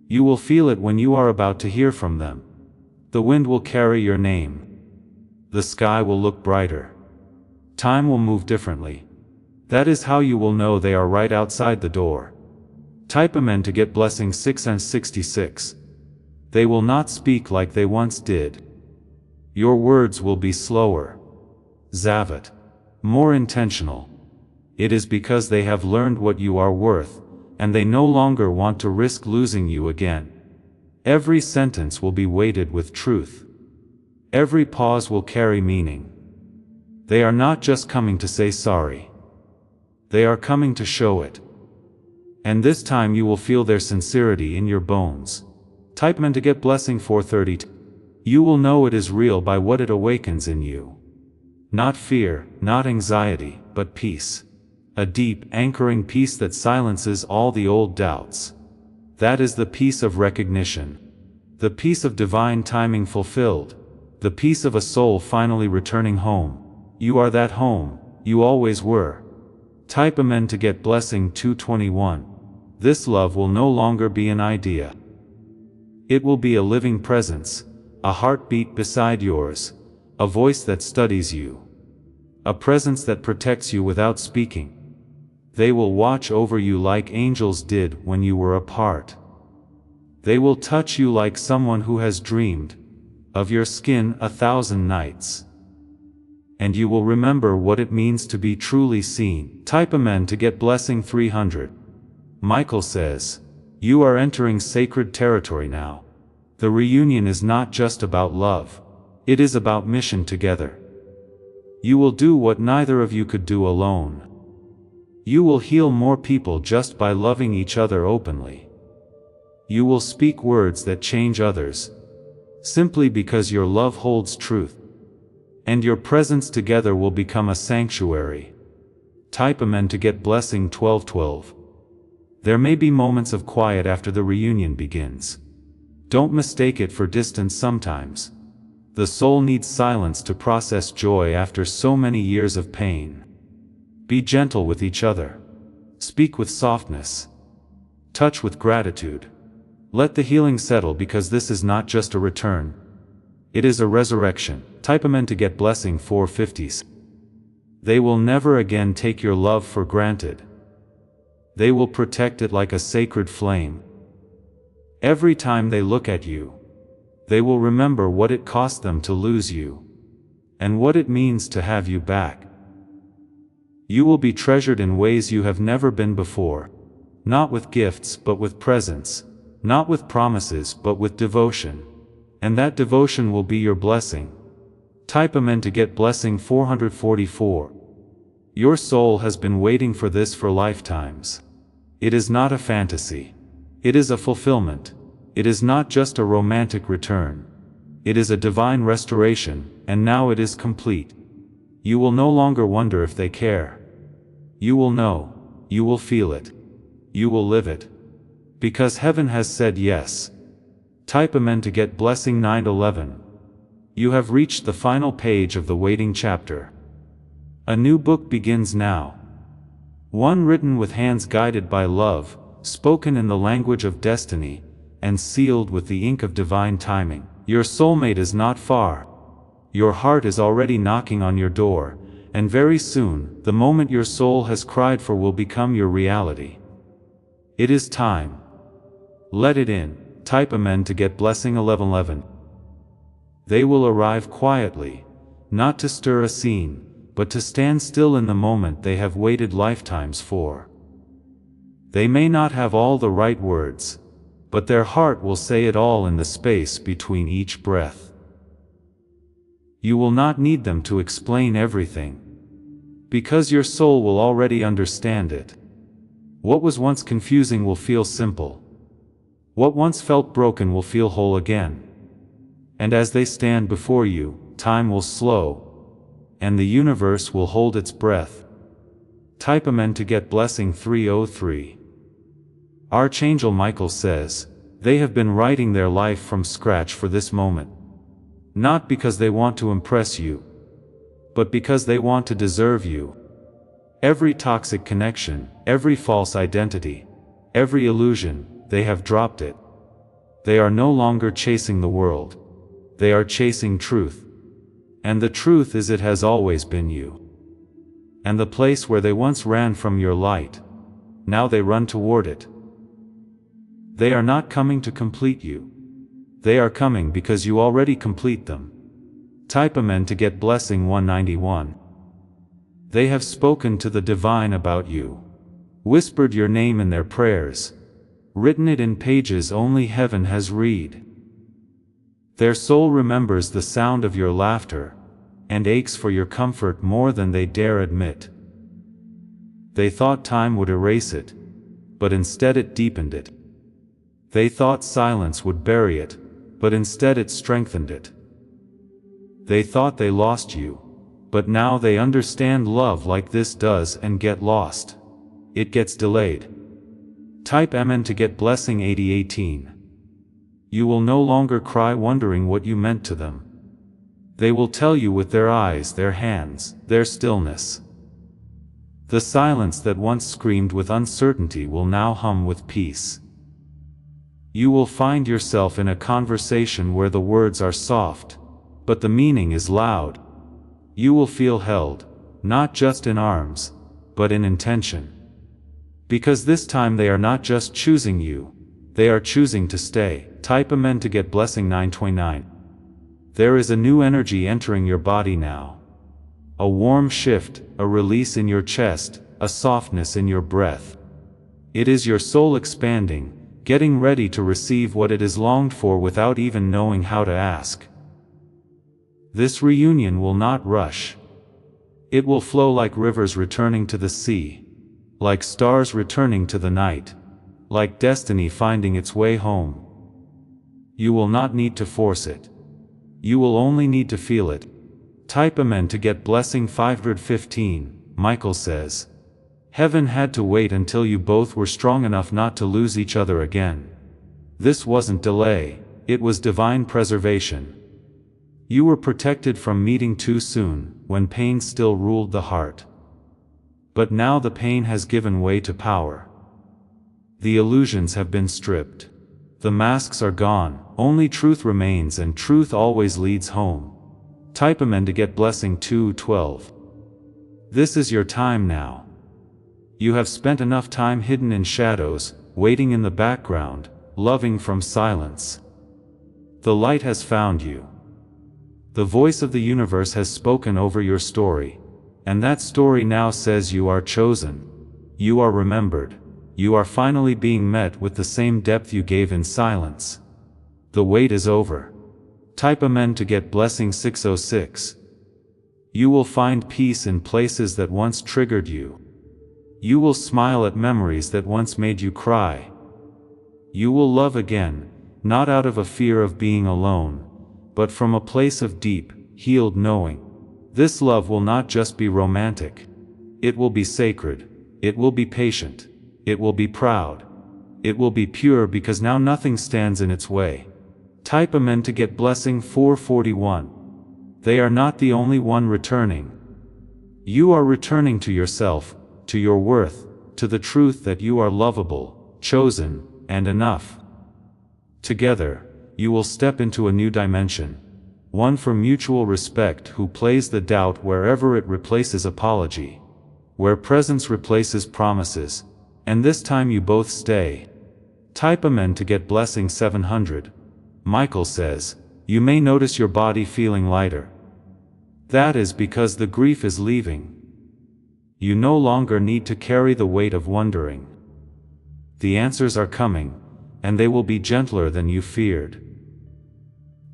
You will feel it when you are about to hear from them. The wind will carry your name. The sky will look brighter. Time will move differently. That is how you will know they are right outside the door. Type Amen to get blessing 6 and 66. They will not speak like they once did. Your words will be slower. Zavat. More intentional. It is because they have learned what you are worth, and they no longer want to risk losing you again. Every sentence will be weighted with truth. Every pause will carry meaning. They are not just coming to say sorry. They are coming to show it. And this time you will feel their sincerity in your bones. Type Amen to get blessing 432. You will know it is real by what it awakens in you. Not fear, not anxiety, but peace. A deep, anchoring peace that silences all the old doubts. That is the peace of recognition. The peace of divine timing fulfilled. The peace of a soul finally returning home. You are that home, you always were. Type Amen to get blessing 221. This love will no longer be an idea. It will be a living presence, a heartbeat beside yours, a voice that studies you. A presence that protects you without speaking. They will watch over you like angels did when you were apart. They will touch you like someone who has dreamed of your skin 1,000 nights. And you will remember what it means to be truly seen. Type Amen to get blessing 300. Michael says, you are entering sacred territory now. The reunion is not just about love. It is about mission together. You will do what neither of you could do alone. You will heal more people just by loving each other openly. You will speak words that change others, simply because your love holds truth. And your presence together will become a sanctuary. Type Amen to get blessing 1212. There may be moments of quiet after the reunion begins. Don't mistake it for distance sometimes. The soul needs silence to process joy after so many years of pain. Be gentle with each other. Speak with softness. Touch with gratitude. Let the healing settle, because this is not just a return. It is a resurrection. Type Amen to get blessing 450s. They will never again take your love for granted. They will protect it like a sacred flame. Every time they look at you, they will remember what it cost them to lose you, and what it means to have you back. You will be treasured in ways you have never been before, not with gifts but with presence, not with promises but with devotion, and that devotion will be your blessing. Type Amen to get blessing 444. Your soul has been waiting for this for lifetimes. It is not a fantasy. It is a fulfillment. It is not just a romantic return. It is a divine restoration, and now it is complete. You will no longer wonder if they care. You will know. You will feel it. You will live it. Because heaven has said yes. Type amen to get blessing 911. You have reached the final page of the waiting chapter. A new book begins now. One written with hands guided by love, spoken in the language of destiny, and sealed with the ink of divine timing. Your soulmate is not far. Your heart is already knocking on your door, and very soon, the moment your soul has cried for will become your reality. It is time. Let it in. Type amen to get blessing 1111. They will arrive quietly, not to stir a scene, but to stand still in the moment they have waited lifetimes for. They may not have all the right words, but their heart will say it all in the space between each breath. You will not need them to explain everything, because your soul will already understand it. What was once confusing will feel simple. What once felt broken will feel whole again. And as they stand before you, time will slow, and the universe will hold its breath. Type amen to get blessing 303. Archangel Michael says, they have been writing their life from scratch for this moment. Not because they want to impress you, but because they want to deserve you. Every toxic connection, every false identity, every illusion, they have dropped it. They are no longer chasing the world. They are chasing truth. And the truth is it has always been you. And the place where they once ran from your light, now they run toward it. They are not coming to complete you. They are coming because you already complete them. Type amen to get blessing 191. They have spoken to the divine about you, whispered your name in their prayers, written it in pages only heaven has read. Their soul remembers the sound of your laughter, and aches for your comfort more than they dare admit. They thought time would erase it, but instead it deepened it. They thought silence would bury it, but instead it strengthened it. They thought they lost you, but now they understand love like this does and get lost. It gets delayed. Type amen to get blessing 8018. You will no longer cry wondering what you meant to them. They will tell you with their eyes, their hands, their stillness. The silence that once screamed with uncertainty will now hum with peace. You will find yourself in a conversation where the words are soft, but the meaning is loud. You will feel held, not just in arms, but in intention. Because this time they are not just choosing you, they are choosing to stay. Type amen to get blessing 929. There is a new energy entering your body now. A warm shift, a release in your chest, a softness in your breath. It is your soul expanding, getting ready to receive what it has longed for without even knowing how to ask. This reunion will not rush. It will flow like rivers returning to the sea, like stars returning to the night, like destiny finding its way home. You will not need to force it. You will only need to feel it. Type amen to get blessing 515. Michael says, heaven had to wait until you both were strong enough not to lose each other again. This wasn't delay, it was divine preservation. You were protected from meeting too soon, when pain still ruled the heart. But now the pain has given way to power. The illusions have been stripped. The masks are gone, only truth remains, and truth always leads home. Type amen to get blessing 212. This is your time now. You have spent enough time hidden in shadows, waiting in the background, loving from silence. The light has found you. The voice of the universe has spoken over your story, and that story now says you are chosen. You are remembered. You are finally being met with the same depth you gave in silence. The wait is over. Type amen to get blessing 606. You will find peace in places that once triggered you. You will smile at memories that once made you cry. You will love again, not out of a fear of being alone, but from a place of deep, healed knowing. This love will not just be romantic. It will be sacred. It will be patient. It will be proud. It will be pure because now nothing stands in its way. Type Amen to get blessing 441. They are not the only one returning. You are returning to yourself, to your worth, to the truth that you are lovable, chosen, and enough. Together, you will step into a new dimension. One for mutual respect who plays the doubt wherever it replaces apology. Where presence replaces promises. And this time you both stay. Type Amen to get blessing 700. Michael says, you may notice your body feeling lighter. That is because the grief is leaving. You no longer need to carry the weight of wondering. The answers are coming, and they will be gentler than you feared.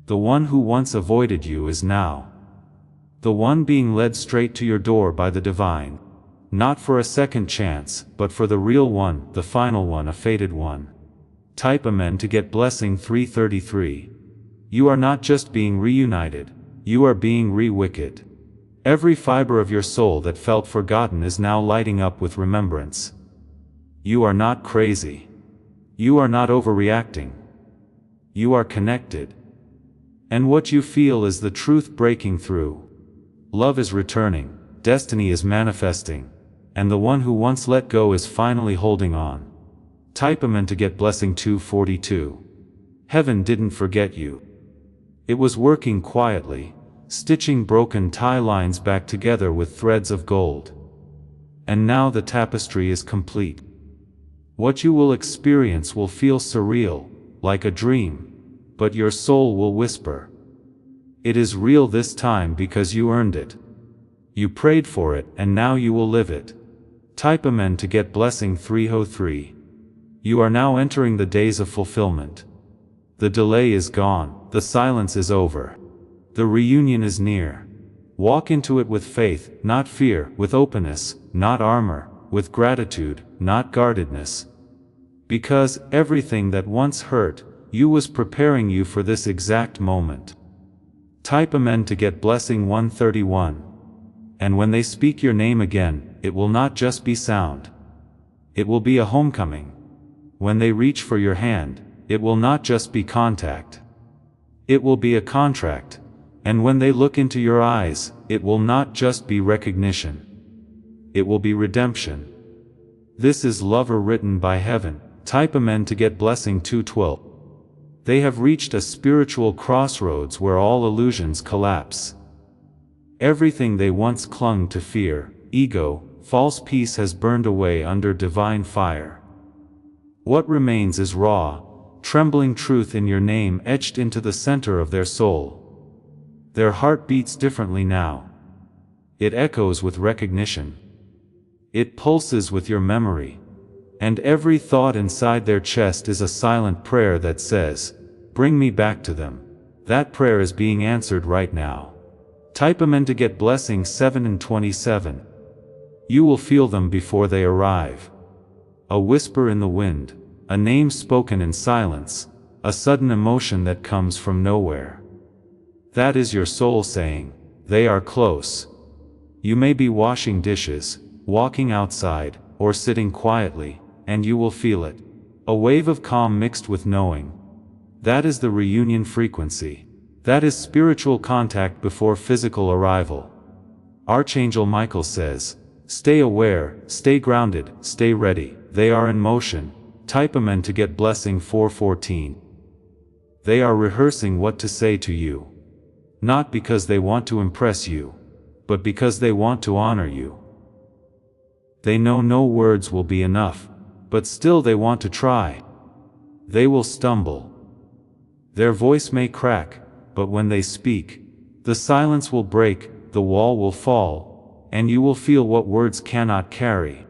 The one who once avoided you is now. The one being led straight to your door by the divine. Not for a second chance, but for the real one, the final one, a fated one. Type Amen to get blessing 333. You are not just being reunited, you are being re-wicked. Every fiber of your soul that felt forgotten is now lighting up with remembrance. You are not crazy. You are not overreacting. You are connected. And what you feel is the truth breaking through. Love is returning, destiny is manifesting, and the one who once let go is finally holding on. Type Amen to get blessing 242. Heaven didn't forget you. It was working quietly, stitching broken tie lines back together with threads of gold. And now the tapestry is complete. What you will experience will feel surreal, like a dream, but your soul will whisper. It is real this time because you earned it. You prayed for it and now you will live it. Type Amen to get blessing 303. You are now entering the days of fulfillment. The delay is gone, the silence is over. The reunion is near. Walk into it with faith, not fear, with openness, not armor, with gratitude, not guardedness. Because everything that once hurt you was preparing you for this exact moment. Type Amen to get blessing 131. And when they speak your name again, it will not just be sound. It will be a homecoming. When they reach for your hand, it will not just be contact. It will be a contract. And when they look into your eyes, it will not just be recognition. It will be redemption. This is lover written by heaven. Type Amen to get blessing 212. They have reached a spiritual crossroads where all illusions collapse. Everything they once clung to, fear, ego, false peace, has burned away under divine fire. What remains is raw, trembling truth in your name etched into the center of their soul. Their heart beats differently now. It echoes with recognition. It pulses with your memory. And every thought inside their chest is a silent prayer that says, bring me back to them. That prayer is being answered right now. Type Amen to get blessing 727. You will feel them before they arrive. A whisper in the wind, a name spoken in silence, a sudden emotion that comes from nowhere. That is your soul saying, they are close. You may be washing dishes, walking outside, or sitting quietly, and you will feel it. A wave of calm mixed with knowing. That is the reunion frequency. That is spiritual contact before physical arrival. Archangel Michael says, stay aware, stay grounded, stay ready. They are in motion. Type Amen to get blessing 414. They are rehearsing what to say to you. Not because they want to impress you, but because they want to honor you. They know no words will be enough, but still they want to try. They will stumble. Their voice may crack, but when they speak, the silence will break, the wall will fall, and you will feel what words cannot carry.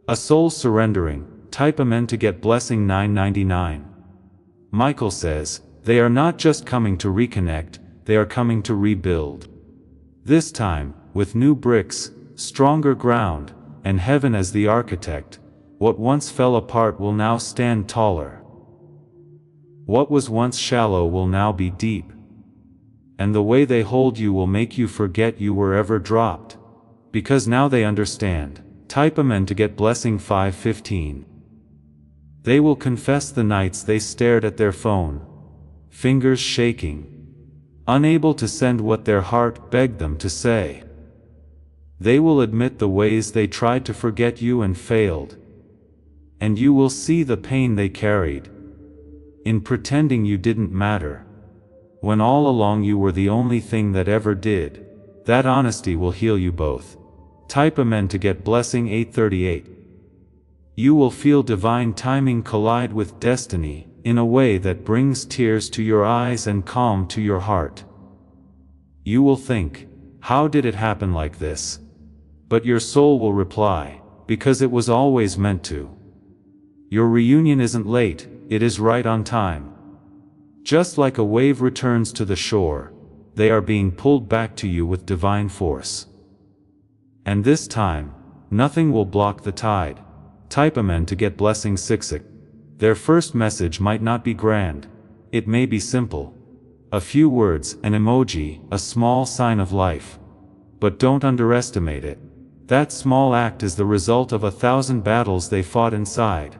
A soul surrendering. Type Amen to get blessing 999. Michael says, they are not just coming to reconnect, they are coming to rebuild. This time, with new bricks, stronger ground, and heaven as the architect, what once fell apart will now stand taller. What was once shallow will now be deep. And the way they hold you will make you forget you were ever dropped. Because now they understand. Type Amen to get blessing 515. They will confess the nights they stared at their phone, fingers shaking, unable to send what their heart begged them to say. They will admit the ways they tried to forget you and failed. And you will see the pain they carried in pretending you didn't matter, when all along you were the only thing that ever did. That honesty will heal you both. Type Amen to get blessing 838. You will feel divine timing collide with destiny in a way that brings tears to your eyes and calm to your heart. You will think, how did it happen like this? But your soul will reply, because it was always meant to. Your reunion isn't late, it is right on time. Just like a wave returns to the shore, they are being pulled back to you with divine force. And this time, nothing will block the tide. Type Amen to get blessing 66. Their first message might not be grand. It may be simple. A few words, an emoji, a small sign of life. But don't underestimate it. That small act is the result of 1,000 battles they fought inside.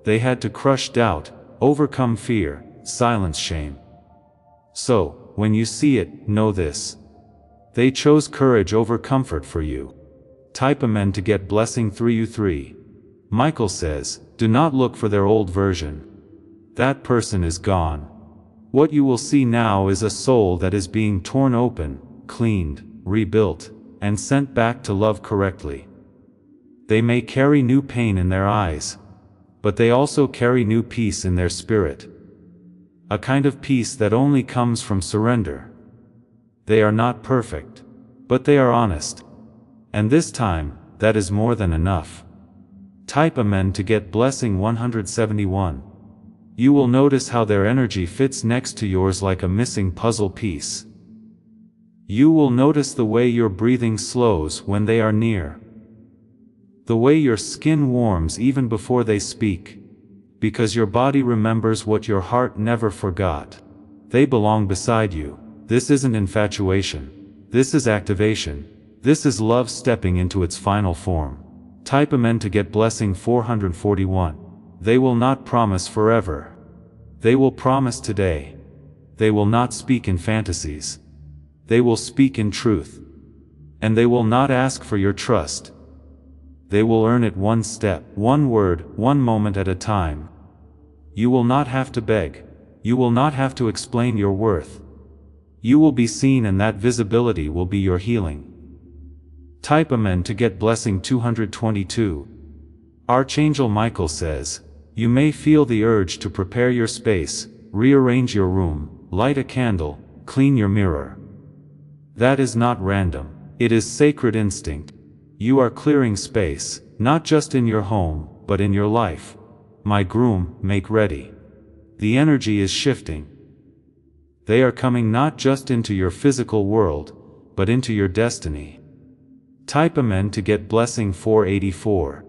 They had to crush doubt, overcome fear, silence shame. So, when you see it, know this. They chose courage over comfort for you. Type Amen to get blessing 3U3. Michael says, do not look for their old version. That person is gone. What you will see now is a soul that is being torn open, cleaned, rebuilt, and sent back to love correctly. They may carry new pain in their eyes, but they also carry new peace in their spirit. A kind of peace that only comes from surrender. They are not perfect, but they are honest. And this time, that is more than enough. Type Amen to get blessing 171. You will notice how their energy fits next to yours like a missing puzzle piece. You will notice the way your breathing slows when they are near. The way your skin warms even before they speak. Because your body remembers what your heart never forgot. They belong beside you. This isn't infatuation. This is activation. This is love stepping into its final form. Type Amen to get blessing 441. They will not promise forever. They will promise today. They will not speak in fantasies. They will speak in truth. And they will not ask for your trust. They will earn it one step, one word, one moment at a time. You will not have to beg. You will not have to explain your worth. You will be seen, and that visibility will be your healing. Type Amen to get blessing 222. Archangel Michael says, you may feel the urge to prepare your space, rearrange your room, light a candle, clean your mirror. That is not random. It is sacred instinct. You are clearing space, not just in your home, but in your life. My groom, make ready. The energy is shifting. They are coming not just into your physical world, but into your destiny. Type Amen to get blessing 484.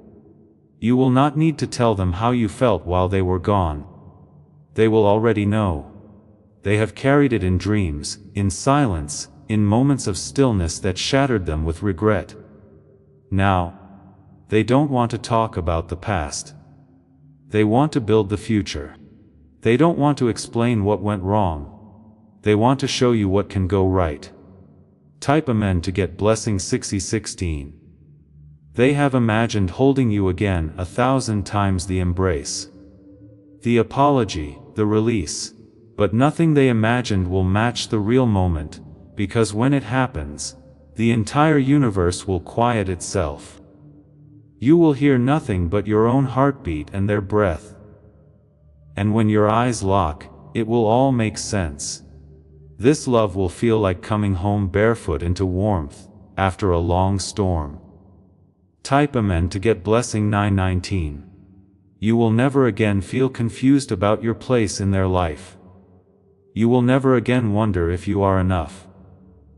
You will not need to tell them how you felt while they were gone. They will already know. They have carried it in dreams, in silence, in moments of stillness that shattered them with regret. Now, they don't want to talk about the past. They want to build the future. They don't want to explain what went wrong. They want to show you what can go right. Type Amen to get blessing 6016. They have imagined holding you again 1,000 times the embrace, the apology, the release. But nothing they imagined will match the real moment, because when it happens, the entire universe will quiet itself. You will hear nothing but your own heartbeat and their breath. And when your eyes lock, it will all make sense. This love will feel like coming home barefoot into warmth, after a long storm. Type Amen to get blessing 919. You will never again feel confused about your place in their life. You will never again wonder if you are enough.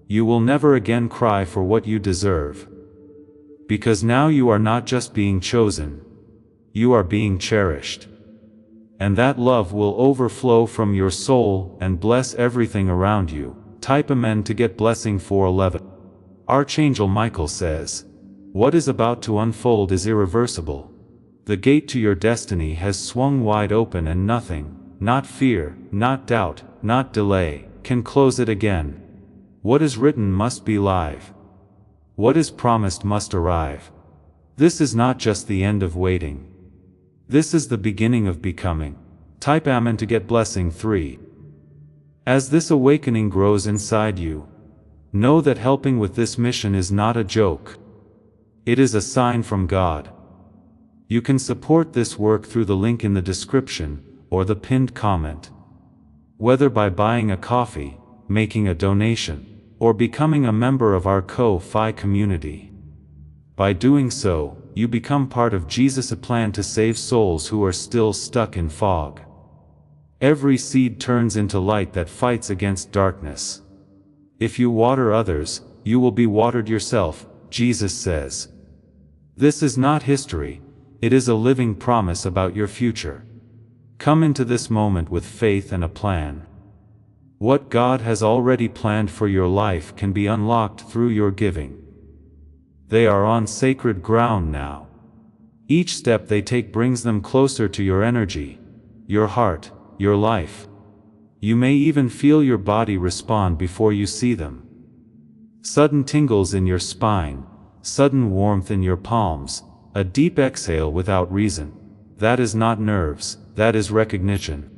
You will never again cry for what you deserve. Because now you are not just being chosen. You are being cherished. And that love will overflow from your soul and bless everything around you. Type Amen to get blessing 411. Archangel Michael says, what is about to unfold is irreversible. The gate to your destiny has swung wide open, and nothing, not fear, not doubt, not delay, can close it again. What is written must be live. What is promised must arrive. This is not just the end of waiting. This is the beginning of becoming. Type Amen to get blessing 3. As this awakening grows inside you, know that helping with this mission is not a joke. It is a sign from God. You can support this work through the link in the description or the pinned comment. Whether by buying a coffee, making a donation, or becoming a member of our Ko-Fi community. By doing so, you become part of Jesus' plan to save souls who are still stuck in fog. Every seed turns into light that fights against darkness. If you water others, you will be watered yourself, Jesus says. This is not history, it is a living promise about your future. Come into this moment with faith and a plan. What God has already planned for your life can be unlocked through your giving. They are on sacred ground now. Each step they take brings them closer to your energy, your heart, your life. You may even feel your body respond before you see them. Sudden tingles in your spine, sudden warmth in your palms, a deep exhale without reason. That is not nerves, that is recognition.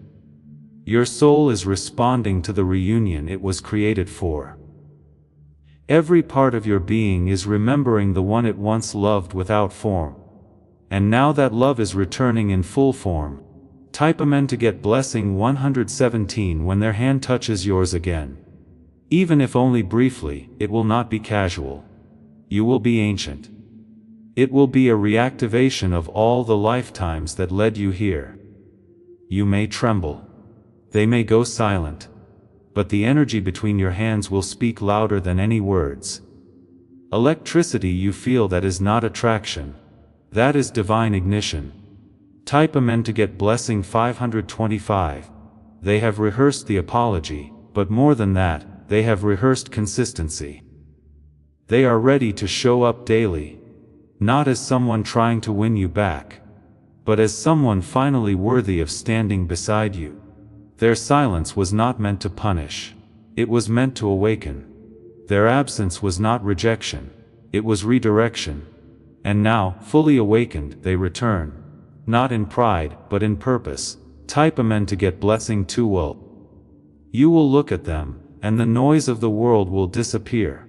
Your soul is responding to the reunion it was created for. Every part of your being is remembering the one it once loved without form. And now that love is returning in full form. Type Amen to get blessing 117 when their hand touches yours again. Even if only briefly, it will not be casual. You will be ancient. It will be a reactivation of all the lifetimes that led you here. You may tremble. They may go silent. But the energy between your hands will speak louder than any words. Electricity you feel that is not attraction. That is divine ignition. Type Amen to get blessing 525. They have rehearsed the apology, but more than that, they have rehearsed consistency. They are ready to show up daily. Not as someone trying to win you back, but as someone finally worthy of standing beside you. Their silence was not meant to punish. It was meant to awaken. Their absence was not rejection. It was redirection. And now, fully awakened, they return. Not in pride, but in purpose. Type Amen to get blessing 2. You will look at them, and the noise of the world will disappear.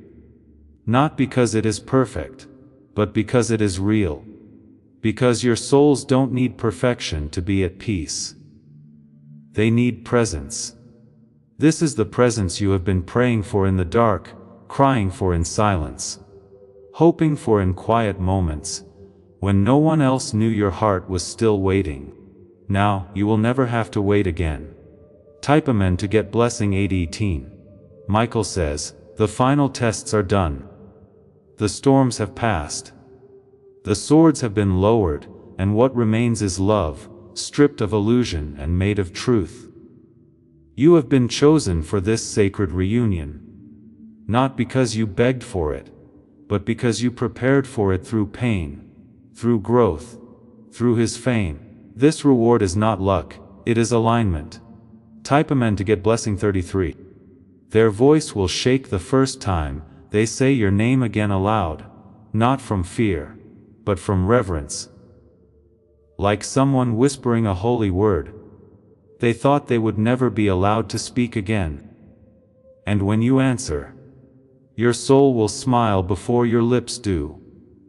Not because it is perfect, but because it is real. Because your souls don't need perfection to be at peace. They need presence. This is the presence you have been praying for in the dark, crying for in silence, hoping for in quiet moments, when no one else knew your heart was still waiting. Now, you will never have to wait again. Type Amen to get blessing 818. Michael says, the final tests are done. The storms have passed. The swords have been lowered, and what remains is love, stripped of illusion and made of truth. You have been chosen for this sacred reunion. Not because you begged for it, but because you prepared for it through pain, through growth, through His fame. This reward is not luck, it is alignment. Type Amen to get blessing 33. Their voice will shake the first time they say your name again aloud, not from fear, but from reverence. Like someone whispering a holy word. They thought they would never be allowed to speak again. And when you answer, your soul will smile before your lips do,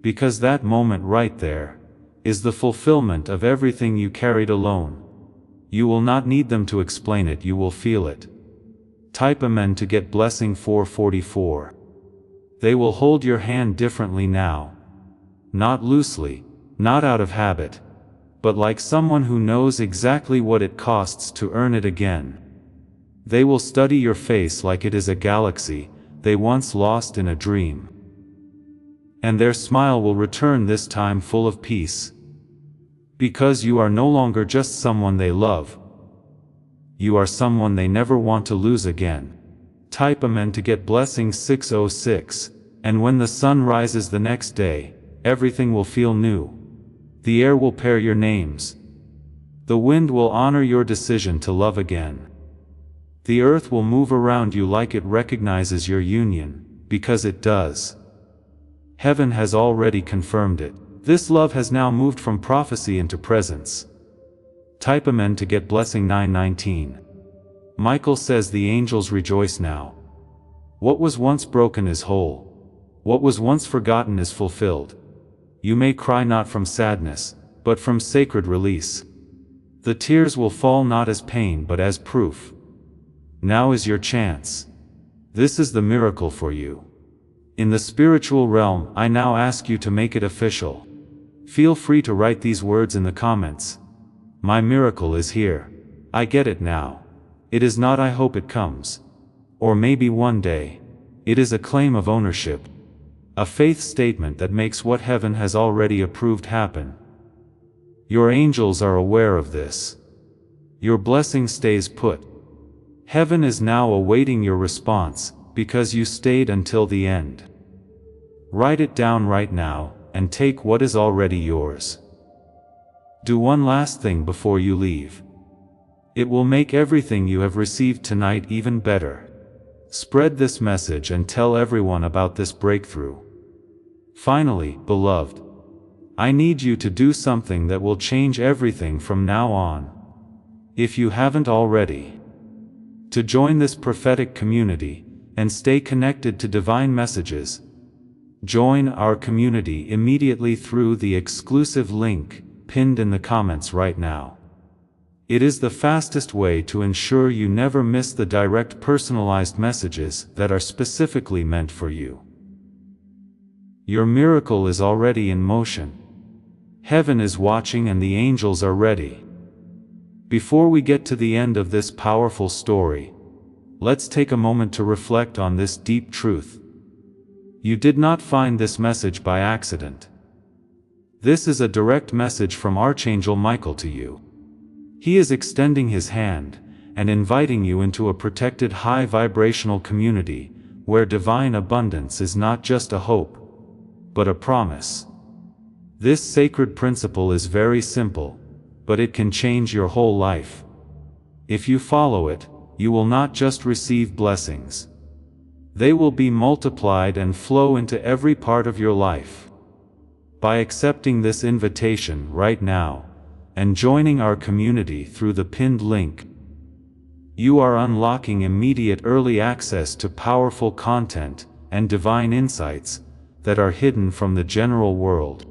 because that moment right there is the fulfillment of everything you carried alone. You will not need them to explain it, you will feel it. Type Amen to get blessing 444. They will hold your hand differently now. Not loosely, not out of habit, but like someone who knows exactly what it costs to earn it again. They will study your face like it is a galaxy they once lost in a dream. And their smile will return, this time full of peace. Because you are no longer just someone they love. You are someone they never want to lose again. Type Amen to get blessing 606. And when the sun rises the next day, everything will feel new. The air will pair your names. The wind will honor your decision to love again. The earth will move around you like it recognizes your union, because it does. Heaven has already confirmed it. This love has now moved from prophecy into presence. Type Amen to get blessing 919. Michael says the angels rejoice now. What was once broken is whole. What was once forgotten is fulfilled. You may cry not from sadness, but from sacred release. The tears will fall not as pain but as proof. Now is your chance. This is the miracle for you. In the spiritual realm, I now ask you to make it official. Feel free to write these words in the comments. My miracle is here. I get it now. It is not I hope it comes. Or maybe one day. It is a claim of ownership. A faith statement that makes what heaven has already approved happen. Your angels are aware of this. Your blessing stays put. Heaven is now awaiting your response, because you stayed until the end. Write it down right now, and take what is already yours. Do one last thing before you leave. It will make everything you have received tonight even better. Spread this message and tell everyone about this breakthrough. Finally, beloved, I need you to do something that will change everything from now on. If you haven't already, to join this prophetic community and stay connected to divine messages, join our community immediately through the exclusive link pinned in the comments right now. It is the fastest way to ensure you never miss the direct personalized messages that are specifically meant for you. Your miracle is already in motion. Heaven is watching and the angels are ready. Before we get to the end of this powerful story, let's take a moment to reflect on this deep truth. You did not find this message by accident. This is a direct message from Archangel Michael to you. He is extending his hand and inviting you into a protected high vibrational community where divine abundance is not just a hope, but a promise. This sacred principle is very simple, but it can change your whole life. If you follow it, you will not just receive blessings. They will be multiplied and flow into every part of your life. By accepting this invitation right now, and joining our community through the pinned link, you are unlocking immediate early access to powerful content and divine insights that are hidden from the general world.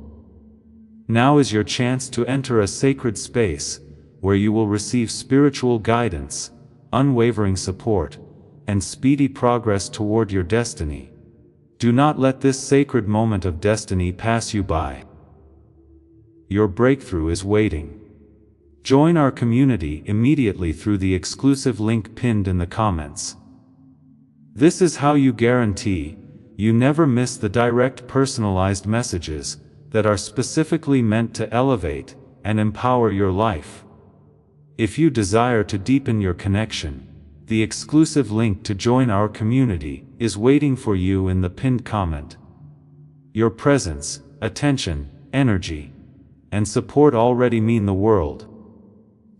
Now is your chance to enter a sacred space where you will receive spiritual guidance, unwavering support, and speedy progress toward your destiny. Do not let this sacred moment of destiny pass you by. Your breakthrough is waiting. Join our community immediately through the exclusive link pinned in the comments. This is how you guarantee you never miss the direct personalized messages that are specifically meant to elevate and empower your life. If you desire to deepen your connection, the exclusive link to join our community is waiting for you in the pinned comment. Your presence, attention, energy, and support already mean the world.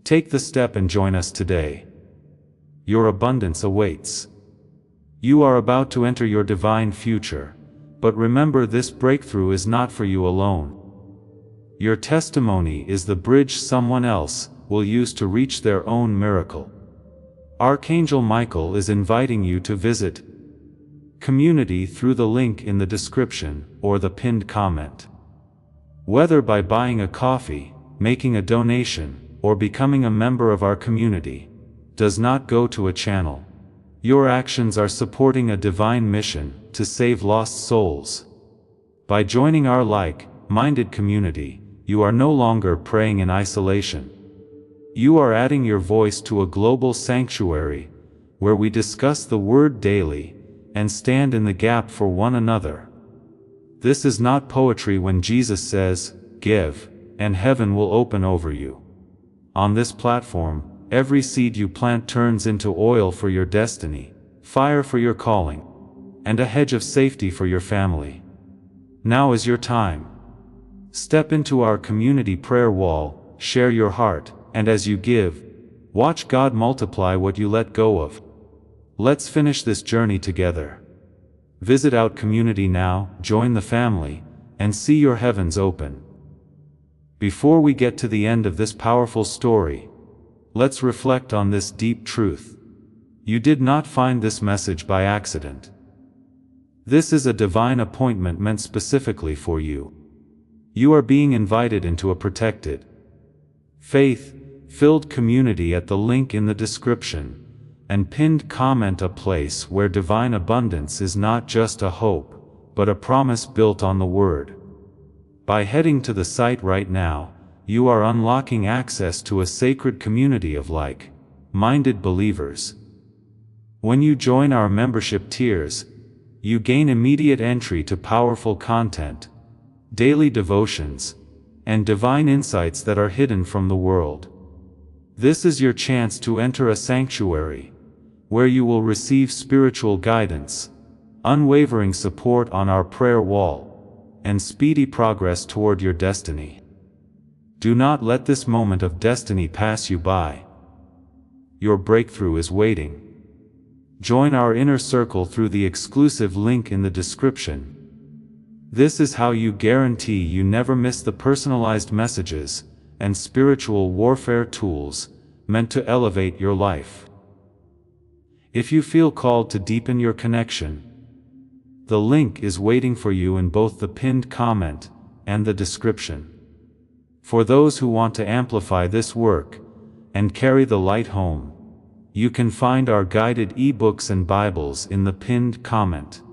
Take the step and join us today. Your abundance awaits. You are about to enter your divine future, but remember, this breakthrough is not for you alone. Your testimony is the bridge someone else will use to reach their own miracle. Archangel Michael is inviting you to visit community through the link in the description or the pinned comment. Whether by buying a coffee, making a donation, or becoming a member of our community, does not go to a channel. Your actions are supporting a divine mission to save lost souls. By joining our like-minded community, you are no longer praying in isolation. You are adding your voice to a global sanctuary, where we discuss the Word daily, and stand in the gap for one another. This is not poetry when Jesus says, "Give, and heaven will open over you." On this platform, every seed you plant turns into oil for your destiny, fire for your calling, and a hedge of safety for your family. Now is your time. Step into our community prayer wall, share your heart, and as you give, watch God multiply what you let go of. Let's finish this journey together. Visit Out Community now, join the family, and see your heavens open. Before we get to the end of this powerful story, let's reflect on this deep truth. You did not find this message by accident. This is a divine appointment meant specifically for you. You are being invited into a protected, faith-filled community at the link in the description and pinned comment, a place where divine abundance is not just a hope, but a promise built on the Word. By heading to the site right now, you are unlocking access to a sacred community of like-minded believers. When you join our membership tiers, you gain immediate entry to powerful content, daily devotions, and divine insights that are hidden from the world. This is your chance to enter a sanctuary, where you will receive spiritual guidance, unwavering support on our prayer wall, and speedy progress toward your destiny. Do not let this moment of destiny pass you by. Your breakthrough is waiting. Join our inner circle through the exclusive link in the description. This is how you guarantee you never miss the personalized messages and spiritual warfare tools meant to elevate your life. If you feel called to deepen your connection, the link is waiting for you in both the pinned comment and the description. For those who want to amplify this work and carry the light home, you can find our guided ebooks and Bibles in the pinned comment.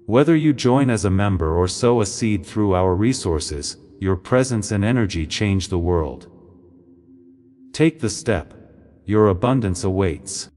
Whether you join as a member or sow a seed through our resources, your presence and energy change the world. Take the step. Your abundance awaits.